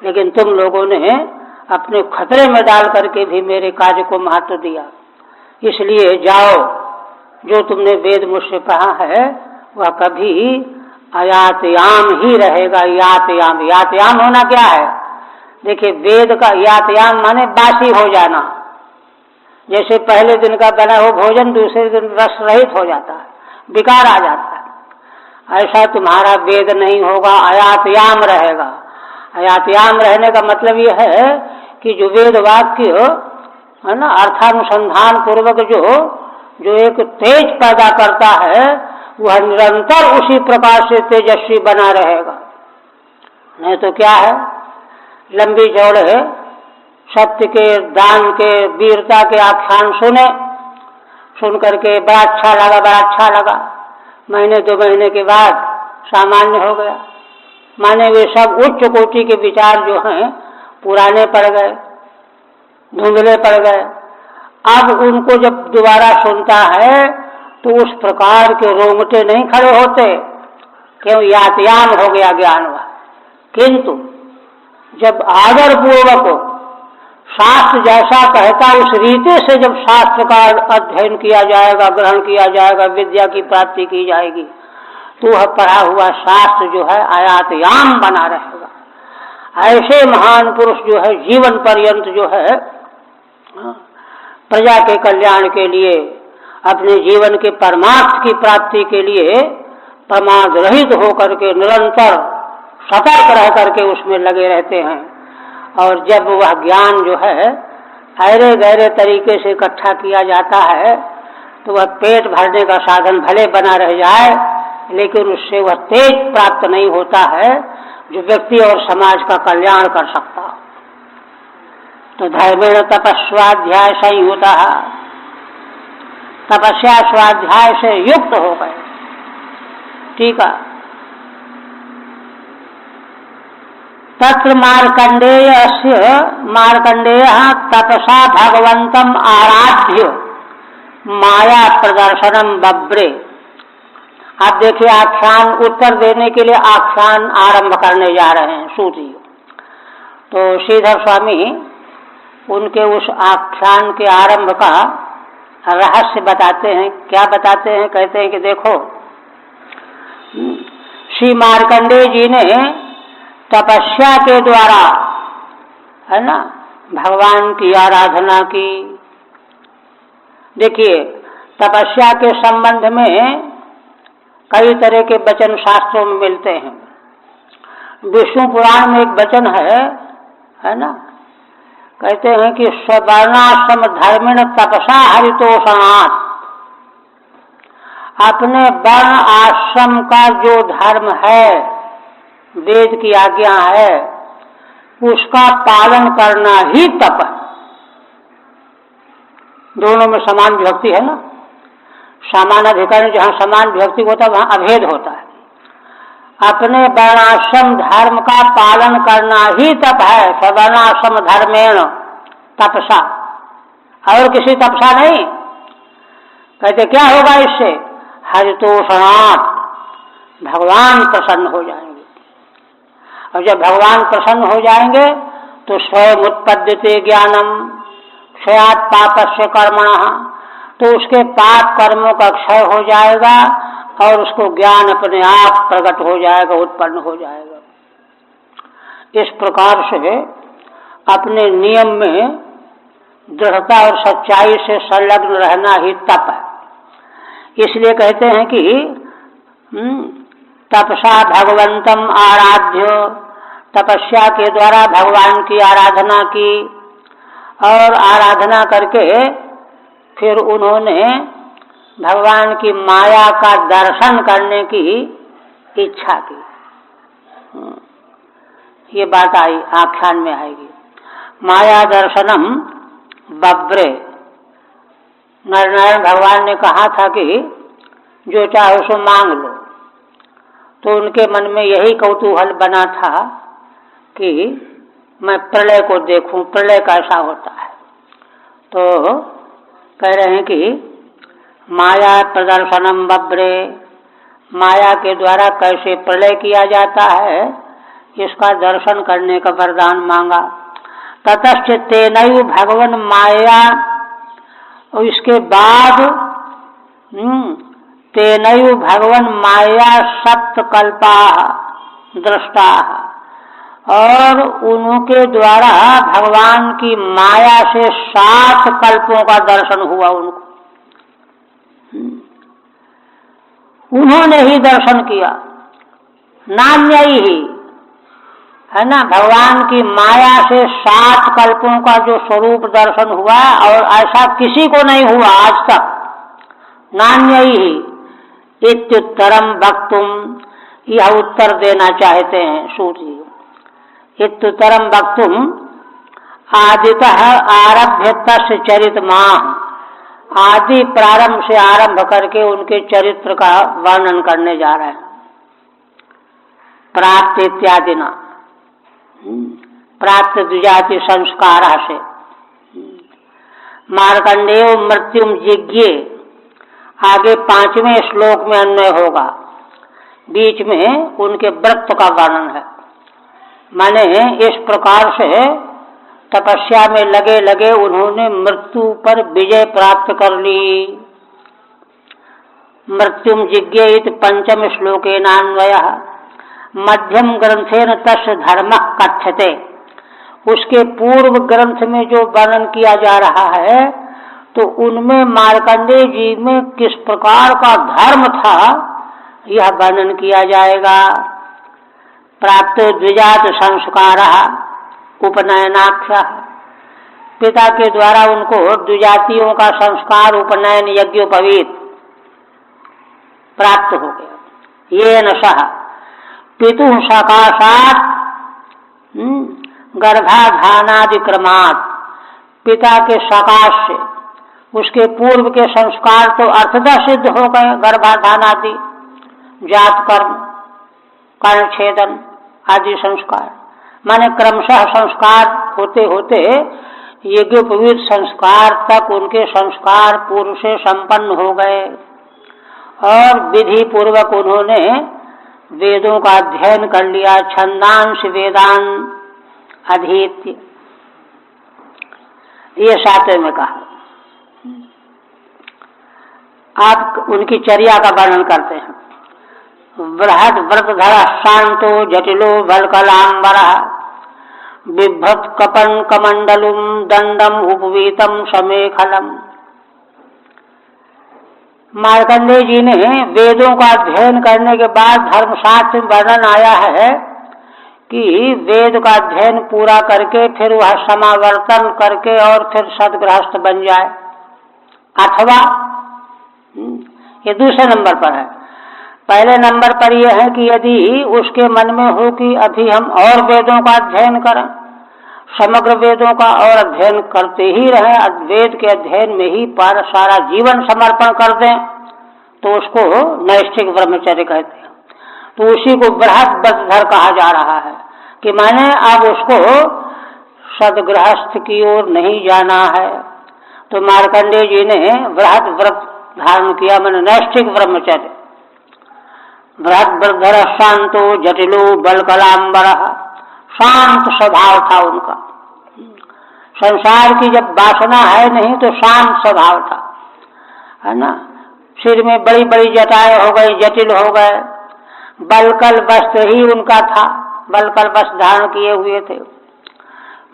A: लेकिन तुम लोगों ने अपने खतरे में डाल करके भी मेरे कार्य को महत्व दिया। इसलिए जाओ, जो तुमने वेद मुझसे पढ़ा है वह कभी अयातयाम ही रहेगा। यातयाम, यातयाम होना क्या है? देखिए वेद का यातयाम माने बासी हो जाना। जैसे पहले दिन का बना हो भोजन दूसरे दिन रस रहित हो जाता है, बेकार आ जाता है, ऐसा तुम्हारा वेद नहीं होगा, अयातयाम रहेगा। अयातयाम रहने का मतलब यह है कि जो वेद वाक्य है ना, अर्थानुसंधान पूर्वक जो एक तेज पैदा करता है, वह निरंतर उसी प्रकार से तेजस्वी बना रहेगा। नहीं तो क्या है, लंबी चौड़े सत्य के, दान के, वीरता के आख्यान सुन करके बड़ा अच्छा लगा, महीने 2 महीने के बाद सामान्य हो गया। माने वे सब उच्च कोटि के विचार जो हैं पुराने पड़ गए, धुंधले पड़ गए। अब उनको जब दोबारा सुनता है तो उस प्रकार के रोंगटे नहीं खड़े होते, क्यों? यातयाम हो गया ज्ञान वह। किंतु जब आदर पूर्वक शास्त्र जैसा कहता उस रीति से जब शास्त्र का अध्ययन किया जाएगा, ग्रहण किया जाएगा, विद्या की प्राप्ति की जाएगी, तो वह पढ़ा हुआ शास्त्र जो है अयातयाम बना रहेगा। ऐसे महान पुरुष जो है जीवन पर्यंत जो है प्रजा के कल्याण के लिए अपने जीवन के परमार्थ की प्राप्ति के लिए प्रमाद रहित होकर के निरंतर सतर्क रह करके उसमें लगे रहते हैं। और जब वह ज्ञान जो है ऐरे गहरे तरीके से इकट्ठा किया जाता है तो वह पेट भरने का साधन भले बना रह जाए, लेकिन उससे वह तेज प्राप्त नहीं होता है जो व्यक्ति और समाज का कल्याण कर सकता। तो धर्मेण तपस्वाध्याय संयुता, तपस्या स्वाध्याय से युक्त हो गए। ठीक है। तत्र मार्कंडेय तपसा भगवंतम आराध्य माया प्रदर्शनम बब्रे। आप देखिए, आख्यान उत्तर देने के लिए आख्यान आरंभ करने जा रहे हैं सूत जी। तो श्रीधर स्वामी उनके उस आख्यान के आरंभ का रहस्य बताते हैं। क्या बताते हैं? कहते हैं कि देखो, श्री मार्कंडेय जी ने तपस्या के द्वारा, है ना, भगवान की आराधना की। देखिए, तपस्या के संबंध में कई तरह के वचन शास्त्रों में मिलते हैं। विष्णु पुराण में एक वचन है ना, कहते हैं कि स्वर्णाश्रम धर्मिण तपसा हरितोषणात्। अपने वर्ण आश्रम का जो धर्म है, वेद की आज्ञा है, उसका पालन करना ही तप है। दोनों में समान विभक्ति है ना। समान अधिकरण जहाँ समान विभक्ति होता है वहाँ अभेद होता है। अपने वर्णाश्रम धर्म का पालन करना ही तप है। सवर्णाश्रम धर्मेण तपसा, और किसी तपसा नहीं। कहते क्या होगा इससे? हरितोषणात्, भगवान प्रसन्न हो जाएंगे। और जब भगवान प्रसन्न हो जाएंगे तो स्वयं उत्पद्यते ज्ञानम क्षयात् पापस्य कर्मणः, तो उसके पाप कर्मों का क्षय हो जाएगा और उसको ज्ञान अपने आप प्रकट हो जाएगा, उत्पन्न हो जाएगा। इस प्रकार से अपने नियम में दृढ़ता और सच्चाई से संलग्न रहना ही तप है। इसलिए कहते हैं कि तपसा भगवंतम आराध्य, तपस्या के द्वारा भगवान की आराधना की, और आराधना करके फिर उन्होंने भगवान की माया का दर्शन करने की इच्छा की। ये बात आई, आख्यान में आएगी। माया दर्शनम बब्रे। नारायण भगवान ने कहा था कि जो चाहो सो मांग लो, तो उनके मन में यही कौतूहल बना था कि मैं प्रलय को देखूं, प्रलय कैसा होता है। तो कह रहे हैं कि माया प्रदर्शनम बब्रे, माया के द्वारा कैसे प्रलय किया जाता है इसका दर्शन करने का वरदान मांगा। ततश्च तेनैव भगवन माया, और इसके बाद तेनैव भगवन माया सप्तकल्पा दृष्टा, और उनके द्वारा भगवान की माया से 7 कल्पों का दर्शन हुआ उनको। उन्होंने ही दर्शन किया, नान्य ही, है ना। भगवान की माया से 7 कल्पों का जो स्वरूप दर्शन हुआ, और ऐसा किसी को नहीं हुआ आज तक, नान्य ही। इत्युत्तरम वक्तुम, यह उत्तर देना चाहते हैं सूत जी। इत्युत्तरम वक्तुम आदितः आरभ्य तस्य चरित माह, आदि प्रारंभ से आरंभ करके उनके चरित्र का वर्णन करने जा रहे हैं। प्राप्त इत्यादि ना, प्राप्त द्विजाति संस्कार से। मार्कंडेय मृत्युम जिज्ञे, आगे 5वें श्लोक में अन्वय होगा। बीच में उनके व्रत का वर्णन है। माने इस प्रकार से तपस्या में लगे लगे उन्होंने मृत्यु पर विजय प्राप्त कर ली। मृत्युम जिज्ञेत 5म श्लोकेनान्वयः, मध्यम ग्रंथेन तस्य धर्मः कथ्यते। उसके पूर्व ग्रंथ में जो वर्णन किया जा रहा है तो उनमें मार्कंडेय जी में किस प्रकार का धर्म था यह वर्णन किया जाएगा। प्राप्त द्विजात संस्कार उपनयनाख्य, पिता के द्वारा उनको द्विजातियों का संस्कार उपनयन यज्ञोपवीत प्राप्त हो गया। ये न सह पितुः सकाशात गर्भाधानादिक्रमात्, पिता के सकाश से उसके पूर्व के संस्कार तो अर्थतः सिद्ध हो गए। गर्भाधानादि, जात कर्म, कर्णछेदन आदि संस्कार, माने क्रमशः संस्कार होते होते यज्ञोपवीत संस्कार तक उनके संस्कार पूर्व से संपन्न हो गए और विधि पूर्वक उन्होंने वेदों का अध्ययन कर लिया। छंदांश वेदान अधीत्य, ये 7वें में कहा। आप उनकी चर्या का वर्णन करते हैं। बृहद व्रतधर शांतो जटिलो बलकलांबरः बिभ्रत कपन कमंडलुम दंडम उपवीतम समेखलम। मार्कंडेय जी ने वेदों का अध्ययन करने के बाद धर्मशास्त्र में वर्णन आया है कि वेद का अध्ययन पूरा करके फिर वह समावर्तन करके और फिर सद्गृहस्थ बन जाए, अथवा ये दूसरे नंबर पर है। पहले नंबर पर यह है कि यदि उसके मन में हो कि अभी हम और वेदों का अध्ययन करें, समग्र वेदों का और अध्ययन करते ही रहें, वेद के अध्ययन में ही पर सारा जीवन समर्पण कर दें, तो उसको नैष्ठिक ब्रह्मचर्य कहते हैं। तो उसी को बृहद व्रतधर कहा जा रहा है कि माने अब उसको सदगृहस्थ की ओर नहीं जाना है। तो मार्कंडेय जी ने बृहद व्रत धारण किया, माने नैष्ठिक ब्रह्मचर्य। बृहद व्रतधर शांतो जटिलो बलकलांबरः, शांत स्वभाव था उनका। संसार की जब वासना है नहीं तो शांत स्वभाव था, है ना। सिर में बड़ी बड़ी जटाएं हो गई, जटिल हो गए। बलकल वस्त्र ही उनका था, बलकल वस्त्र धारण किए हुए थे।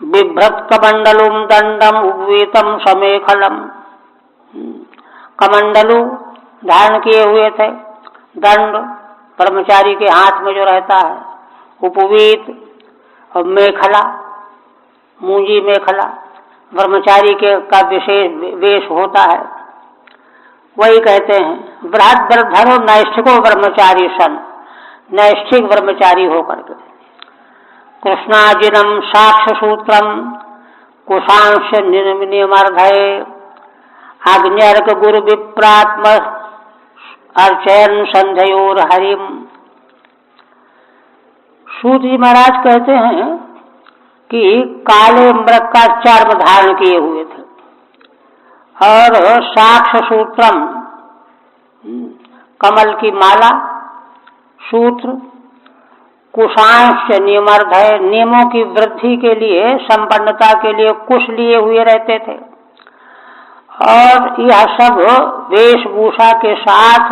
A: बिभ्रत कमंडलुम दंडम उपवीतम समेखलम, कमंडलु धारण किए हुए थे, दंड ब्रह्मचारी के हाथ में जो रहता है, उपवीत और मेखला, मूंजी मेखला ब्रह्मचारी के का विशेष वेश होता है, वही कहते हैं। बृहद व्रतधरो नैष्ठिको ब्रह्मचारी सन, नैष्ठिक ब्रह्मचारी होकर के। कृष्णाजिनम साक्ष सूत्रम कुशांश नियमर्धये आज्ञर्क गुरु विप्रात्म अर्चयन संध्योर हरिम। सूत जी महाराज कहते हैं कि काले मृग का चर्म धारण किए हुए थे और साक्ष सूत्रम, कमल की माला, सूत्र, कुशांश नियमर्धय, नियमों की वृद्धि के लिए, संपन्नता के लिए कुश लिए हुए रहते थे। और यह सब वेशभूषा के साथ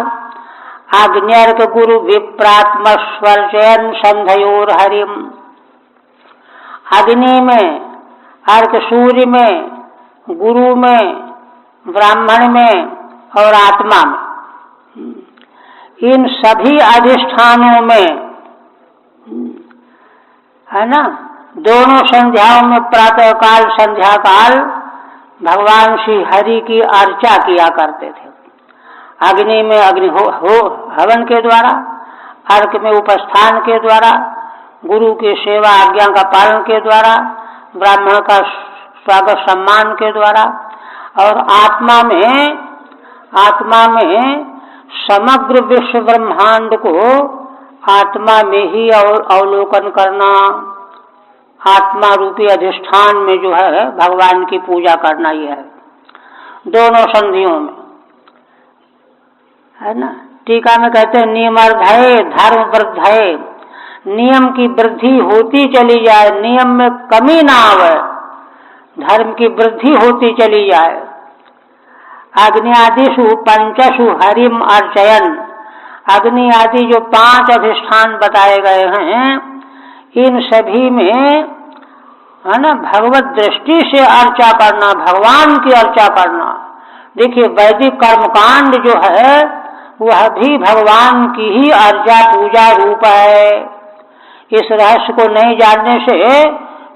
A: आज्ञर्क गुरु विप्रात्म स्वर्जयन संध्योर हरिम, अग्नि में, अर्क सूर्य में, गुरु में, ब्राह्मण में और आत्मा में, इन सभी अधिष्ठानों में, है ना, दोनों संध्याओं में प्रातः काल संध्या काल भगवान श्री हरि की अर्चा किया करते थे। अग्नि में अग्नि हो हवन के द्वारा, अर्क में उपस्थान के द्वारा, गुरु की सेवा आज्ञा का पालन के द्वारा, ब्राह्मण का स्वागत सम्मान के द्वारा, और आत्मा में समग्र विश्व ब्रह्मांड को आत्मा में ही अवलोकन करना, आत्मा रूपी अधिष्ठान में जो है भगवान की पूजा करना, यह है दोनों संधियों में, है ना। टीका में कहते हैं नियमार्धये धर्म वृद्धये, नियम की वृद्धि होती चली जाए, नियम में कमी ना आवे, धर्म की वृद्धि होती चली जाए। अग्नि आदिषु पंचसु हरिम अर्चयन, अग्नि आदि जो 5 अधिष्ठान बताए गए हैं, इन सभी में, है ना, भगवत दृष्टि से अर्चा करना, भगवान की अर्चा करना, देखिए वैदिक कर्मकांड जो है वह भी भगवान की ही अर्चा पूजा रूप है। इस रहस्य को नहीं जानने से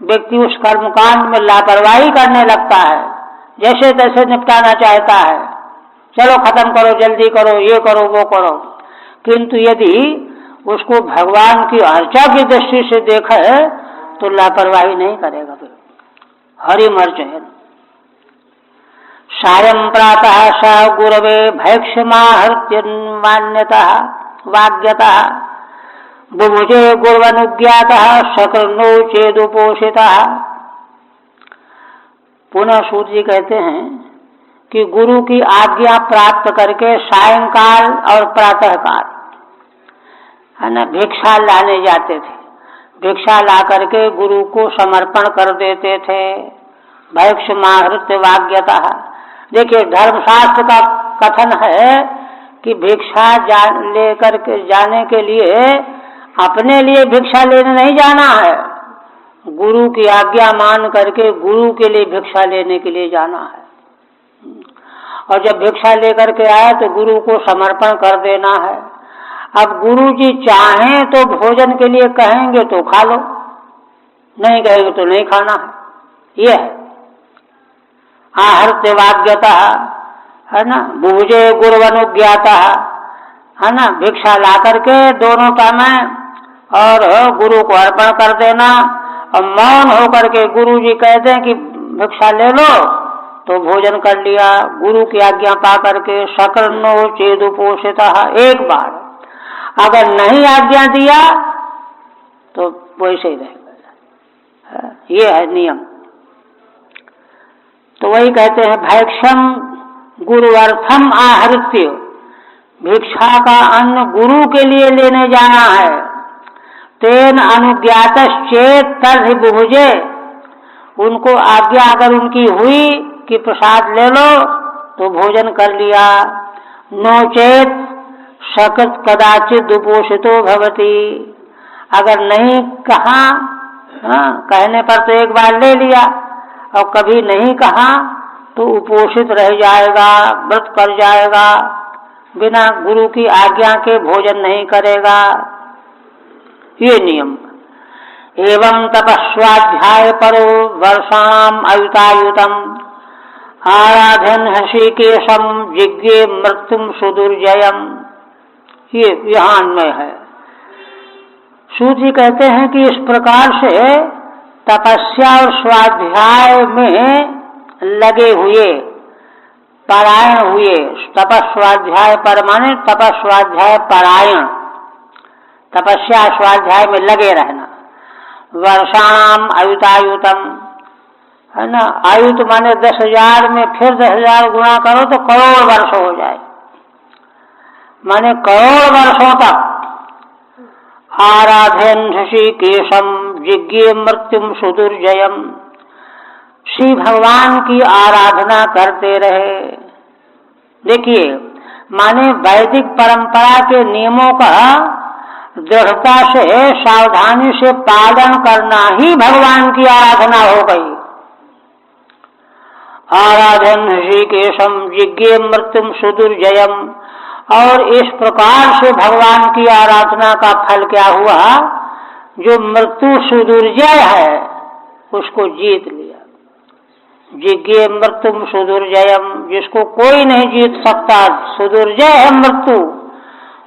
A: व्यक्ति उस कर्मकांड में लापरवाही करने लगता है, जैसे तैसे निपटाना चाहता है, चलो खत्म करो, जल्दी करो, ये करो वो करो। किंतु यदि उसको भगवान की अर्चा की दृष्टि से देखे तो लापरवाही नहीं करेगा। फिर हरिमर्जयन सायं प्रातः स गुरवे भैक्षमाहृत्यन्मान्यतः वाग्यतः बुभुजे गुर्वनुज्ञातः शकृन्नो चेदुपोषितः। पुनः सूत जी कहते हैं कि गुरु की आज्ञा प्राप्त करके सायंकाल और प्रातःकाल है ना भिक्षा लाने जाते थे। भिक्षा ला करके गुरु को समर्पण कर देते थे। भैक्षमाहृत्य वाग्यता। देखिए धर्मशास्त्र का कथन है कि भिक्षा लेकर के जाने के लिए अपने लिए भिक्षा लेने नहीं जाना है, गुरु की आज्ञा मान करके गुरु के लिए भिक्षा लेने के लिए जाना है। और जब भिक्षा लेकर के आए तो गुरु को समर्पण कर देना है। अब गुरु जी चाहें तो भोजन के लिए कहेंगे तो खा लो, नहीं कहेंगे तो नहीं खाना है। यह है आहृत्य वाग्यता है ना, बुभुजे गुरुवनुज्ञाता है ना, भिक्षा ला करके दोनों समय और गुरु को अर्पण कर देना और मौन होकर के गुरु जी कह दें कि भिक्षा ले लो तो भोजन कर लिया, गुरु की आज्ञा पा करके। शकृन्नो चेदुपोषितः। एक बार अगर नहीं आज्ञा दिया तो वैसे ही रहेगा। ये है नियम। तो वही कहते हैं भैक्षम गुरुअर्थम आहृत्य, भिक्षा का अन्न गुरु के लिए लेने जाना है। तेन अनुज्ञातश्चेत तर्हि बुभुजे, उनको आज्ञा अगर उनकी हुई कि प्रसाद ले लो तो भोजन कर लिया। नोचेत सकृत कदाचित उपोषितो भवति, अगर नहीं कहा, कहने पर तो एक बार ले लिया और कभी नहीं कहा तो उपोषित रह जाएगा, व्रत कर जाएगा, बिना गुरु की आज्ञा के भोजन नहीं करेगा। ये नियम। एवं तपस्वाध्याय परो वर्षाणाम अयुतायुतम आराधन हृषिकेशम जिज्ञे मृत्युम सुदुर्जयम। ये यहाँ में है। सूत जी कहते हैं कि इस प्रकार से तपस्या और स्वाध्याय में लगे हुए, परायण हुए, तपस्वाध्याय परमाने तपस्वाध्याय परायण, तपस्या स्वाध्याय में लगे रहना। वर्षाणाम अयुतायुतम है ना, आयुत माने 10,000 में फिर 10,000 गुणा करो तो करोड़ वर्ष हो जाए, माने करोड़ वर्षों तक आराधन हृषिकेशम जिज्ञे मृत्युम सुदुर्जयम, श्री भगवान की आराधना करते रहे। देखिए माने वैदिक परंपरा के नियमों का दृढ़ता से सावधानी से पालन करना ही भगवान की आराधना हो गई। आराधन हृषिकेशम जिज्ञे मृत्युम सुदुर्जयम। और इस प्रकार से भगवान की आराधना का फल क्या हुआ, जो मृत्यु सुदुर्जय है उसको जीत लिया। जिज्ञे मृत्युम सुदुर्जयम, जिसको कोई नहीं जीत सकता, सुदुर्जय है मृत्यु,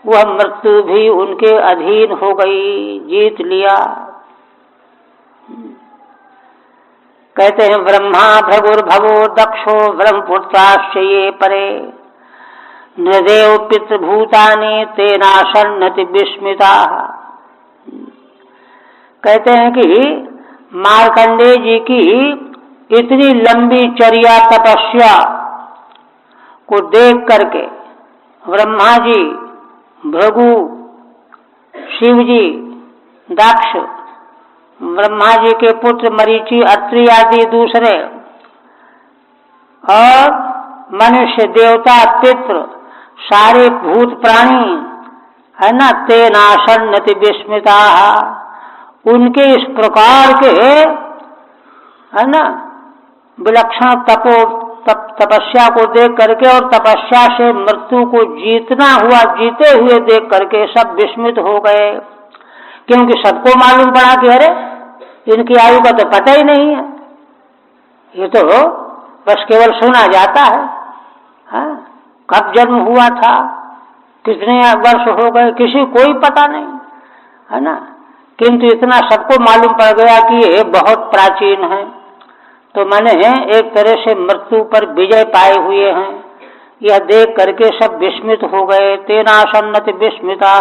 A: वह मृत्यु भी उनके अधीन हो गई, जीत लिया। कहते हैं ब्रह्मा भगुर्भवो दक्षो ब्रह्मपुत्राश्च ये परे नृदेव पितृभूतानि तेनासन्नति विस्मिता। कहते हैं कि मार्कंडेय जी की इतनी लंबी चर्या तपस्या को देख करके ब्रह्मा जी, भृगु, शिव जी, दक्ष, ब्रह्मा जी के पुत्र मरीचि, अत्रि आदि दूसरे और मनुष्य, देवता, पितृ, सारे भूत प्राणी है ना, तेनासन्नति विस्मिता, उनके इस प्रकार के है ना विलक्षण तपो तपस्या को देख करके और तपस्या से मृत्यु को जीते हुए देख करके सब विस्मित हो गए, क्योंकि सबको मालूम पड़ा कि अरे इनकी आयु का तो पता ही नहीं है, ये तो बस केवल सुना जाता है। हाँ? कब जन्म हुआ था, कितने वर्ष हो गए, किसी कोई पता नहीं, है ना। किंतु इतना सबको मालूम पड़ गया कि ये बहुत प्राचीन है, तो माने एक तरह से मृत्यु पर विजय पाए हुए हैं। यह देख करके सब विस्मित हो गए। तेनासन्नति विस्मिता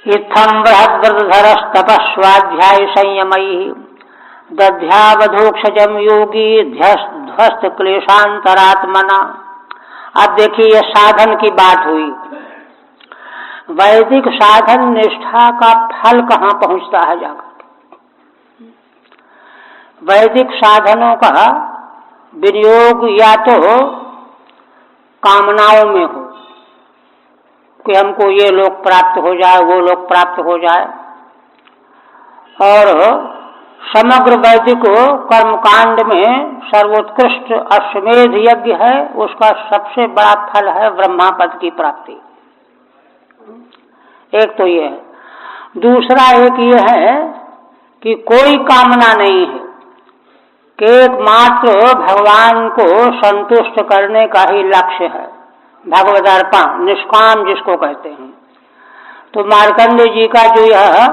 A: इत्थं बृहद्व्रतधरस्तपस्वाध्याय संयमैः दध्यावधोक्षजम योगी ध्वस्त क्लेशांतरात्मना। अब देखिए यह साधन की बात हुई। वैदिक साधन निष्ठा का फल कहाँ पहुंचता है जाकर? वैदिक साधनों का विनियोग या तो कामनाओं में हो कि हमको ये लोक प्राप्त हो जाए, वो लोक प्राप्त हो जाए, और समग्र वैदिक कर्मकांड में सर्वोत्कृष्ट अश्वमेध यज्ञ है, उसका सबसे बड़ा फल है ब्रह्मा पद की प्राप्ति। एक तो ये है। दूसरा एक ये है कि कोई कामना नहीं है कि एकमात्र भगवान को संतुष्ट करने का ही लक्ष्य है, भगवदर्पण, निष्काम जिसको कहते हैं। तो मार्कंडेय जी का जो यह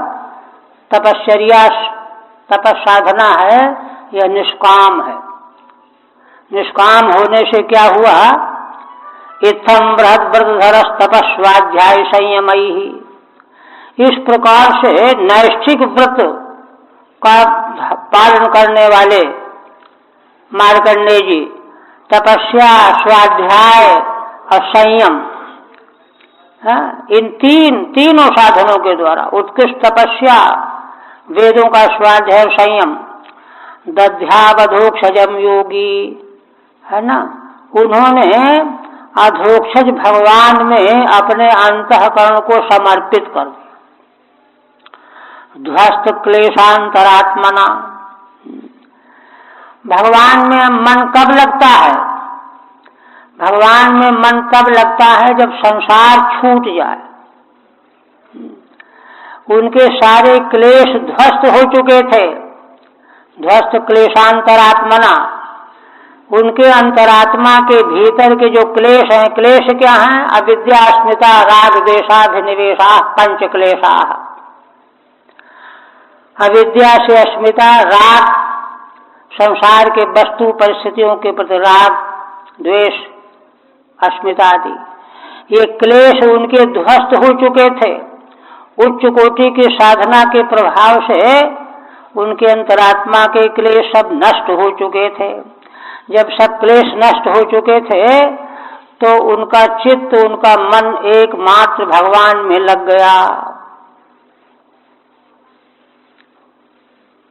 A: तपस्साधना है, यह निष्काम है। निष्काम होने से क्या हुआ? इत्थं बृहद्व्रतधरस् तपस्वाध्याय संयमैः। इस प्रकार से नैष्ठिक व्रत का पालन करने वाले मार्कंडेय जी तपस्या, स्वाध्याय और संयम, इन तीनों साधनों के द्वारा, उत्कृष्ट तपस्या, वेदों का स्वाध्याय, संयम, दध्यावधोक्षजम योगी, है ना, उन्होंने अधोक्षज भगवान में अपने अंतःकरण को समर्पित कर दिया। ध्वस्त क्लेशांतरात्मना। भगवान में मन कब लगता है? भगवान में मन तब लगता है जब संसार छूट जाए। उनके सारे क्लेश ध्वस्त हो चुके थे। ध्वस्त क्लेशांतरात्मना, उनके अंतरात्मा के भीतर के जो क्लेश हैं, क्लेश क्या हैं? अविद्या, अस्मिता, राग, द्वेषाभिनिवेशा, पंच क्लेशा। अविद्या से अस्मिता, राग, संसार के वस्तु परिस्थितियों के प्रति राग, द्वेष, अस्मिता आदि, ये क्लेश उनके ध्वस्त हो चुके थे। उच्च कोटि की साधना के प्रभाव से उनके अंतरात्मा के क्लेश सब नष्ट हो चुके थे। जब सब क्लेश नष्ट हो चुके थे तो उनका चित्त, उनका मन एकमात्र भगवान में लग गया।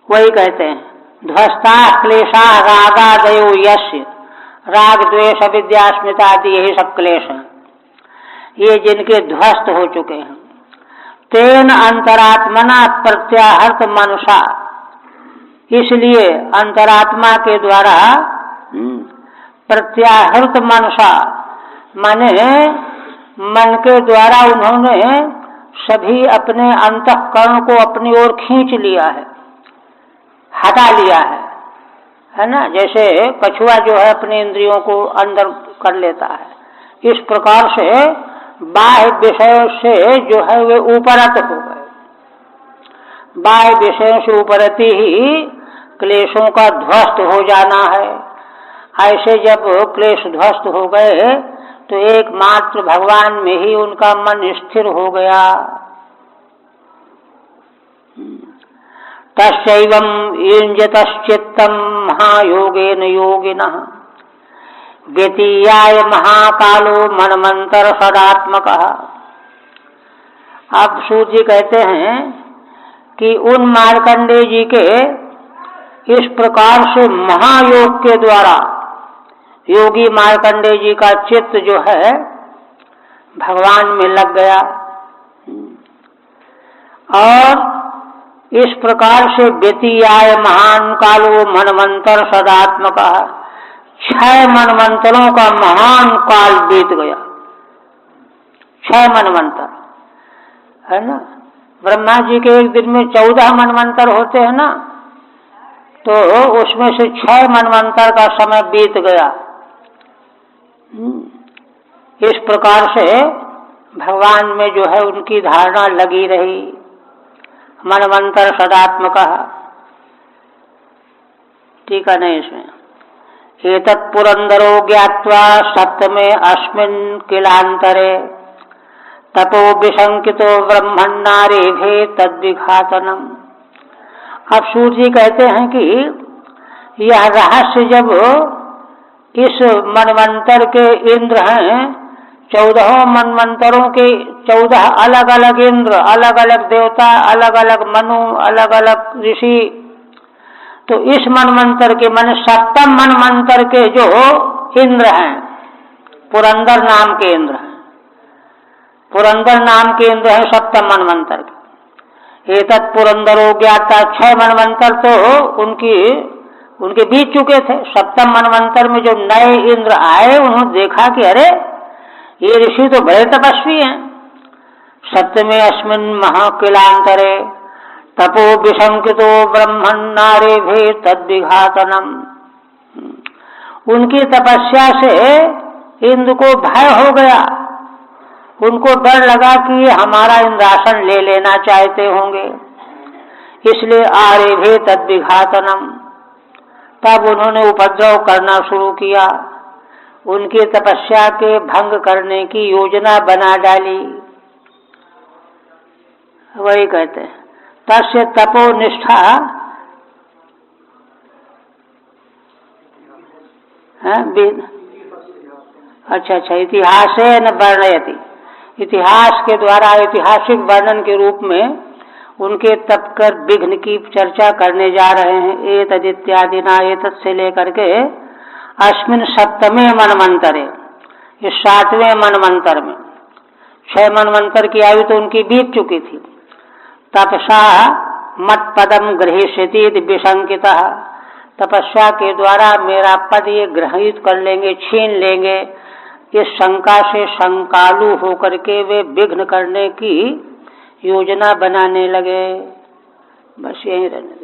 A: वही कहते हैं ध्वस्ता क्लेशा रागादयो यस्य। राग, द्वेष, अविद्या, अस्मिता आदि यही सब क्लेश हैं, ये जिनके ध्वस्त हो चुके हैं। तेन अंतरात्मना प्रत्याहृत मनसा। इसलिए अंतरात्मा के द्वारा प्रत्याहृत मनसा माने मन के द्वारा उन्होंने सभी अपने अंतःकरण को अपनी ओर खींच लिया है, हटा लिया है ना। जैसे कछुआ जो है अपनी इंद्रियों को अंदर कर लेता है, इस प्रकार से बाह्य विषयों से जो है वे उपरत हो गए। बाह्य विषयों से उपरति ही क्लेशों का ध्वस्त हो जाना है। ऐसे जब क्लेश ध्वस्त हो गए तो एकमात्र भगवान में ही उनका मन स्थिर हो गया। तस्यैवं युञ्जतश्चित्तं महायोगेन योगिनः व्यतीयाय महाकालो मनमंतर सदात्मकः। अब सूत जी कहते हैं कि उन मार्कंडेय जी के इस प्रकार से महायोग के द्वारा योगी मार्कंडेय जी का चित्त जो है भगवान में लग गया और इस प्रकार से व्यतीयाय महान कालो मनवंतर सदात्मक। 6 मनवंतरों का महान काल बीत गया। 6 मनवंतर है ना। ब्रह्मा जी के एक दिन में 14 मनवंतर होते हैं ना, तो उसमें से 6 मनवंतर का समय बीत गया। इस प्रकार से भगवान में जो है उनकी धारणा लगी रही। मनवंतर सदात्मक। ठीक है नहीं इसमें। एतत् पुरंदरो ज्ञात्वा सप्तमे अस्मिन् किलांतरे तपो विशंकितो ब्रह्मन्नारेभे तद्विघातनम। अब सूर्य जी कहते हैं कि यह रहस्य जब इस मनवंतर के इंद्र हैं, 14 मनवंतरों के 14 अलग अलग इंद्र, अलग अलग देवता, अलग अलग मनु, अलग अलग ऋषि, तो इस मनवंतर के मन 7वें मनवंतर के जो इंद्र हैं, पुरंदर नाम के इंद्र हैं, पुरंदर नाम के इंद्र हैं 7वें मनवंतर के। एतत् पुरंदरो ज्ञाता, 6 मनवंतर तो उनके बीत चुके थे। 7वें मनवंतर में जो नए इंद्र आए, उन्होंने देखा कि अरे ये ऋषि तो बड़े तपस्वी हैं। 7वें अस्मिन् महाकिलांतरे तपो विशंकितो ब्रह्मन्नारेभे तद्विघातनम। उनकी तपस्या से इंद्र को भय हो गया। उनको डर लगा कि ये हमारा इंद्रासन ले लेना चाहते होंगे, इसलिए आरेभे तद्विघातनम। तब उन्होंने उपद्रव करना शुरू किया, उनकी तपस्या के भंग करने की योजना बना डाली। वही कहते हैं तस्य तपो निष्ठा अच्छा, इतिहासे न वर्णयति। इतिहास के द्वारा, ऐतिहासिक वर्णन के रूप में उनके तप कर विघ्न की चर्चा करने जा रहे हैं। एतद इत्यादिना, एतद से लेकर के अस्मिन् 7वें मनवंतरे, इस 7वें मनवंतर में, 6 मनवंतर की आयु तो उनकी बीत चुकी थी। तपसा मत पदम गृहीष्यति विशंकितः। तपस्या के द्वारा मेरा पद ये ग्रहित कर लेंगे, छीन लेंगे, इस शंका से शंकालु होकर के वे विघ्न करने की योजना बनाने लगे। बस यही रहने।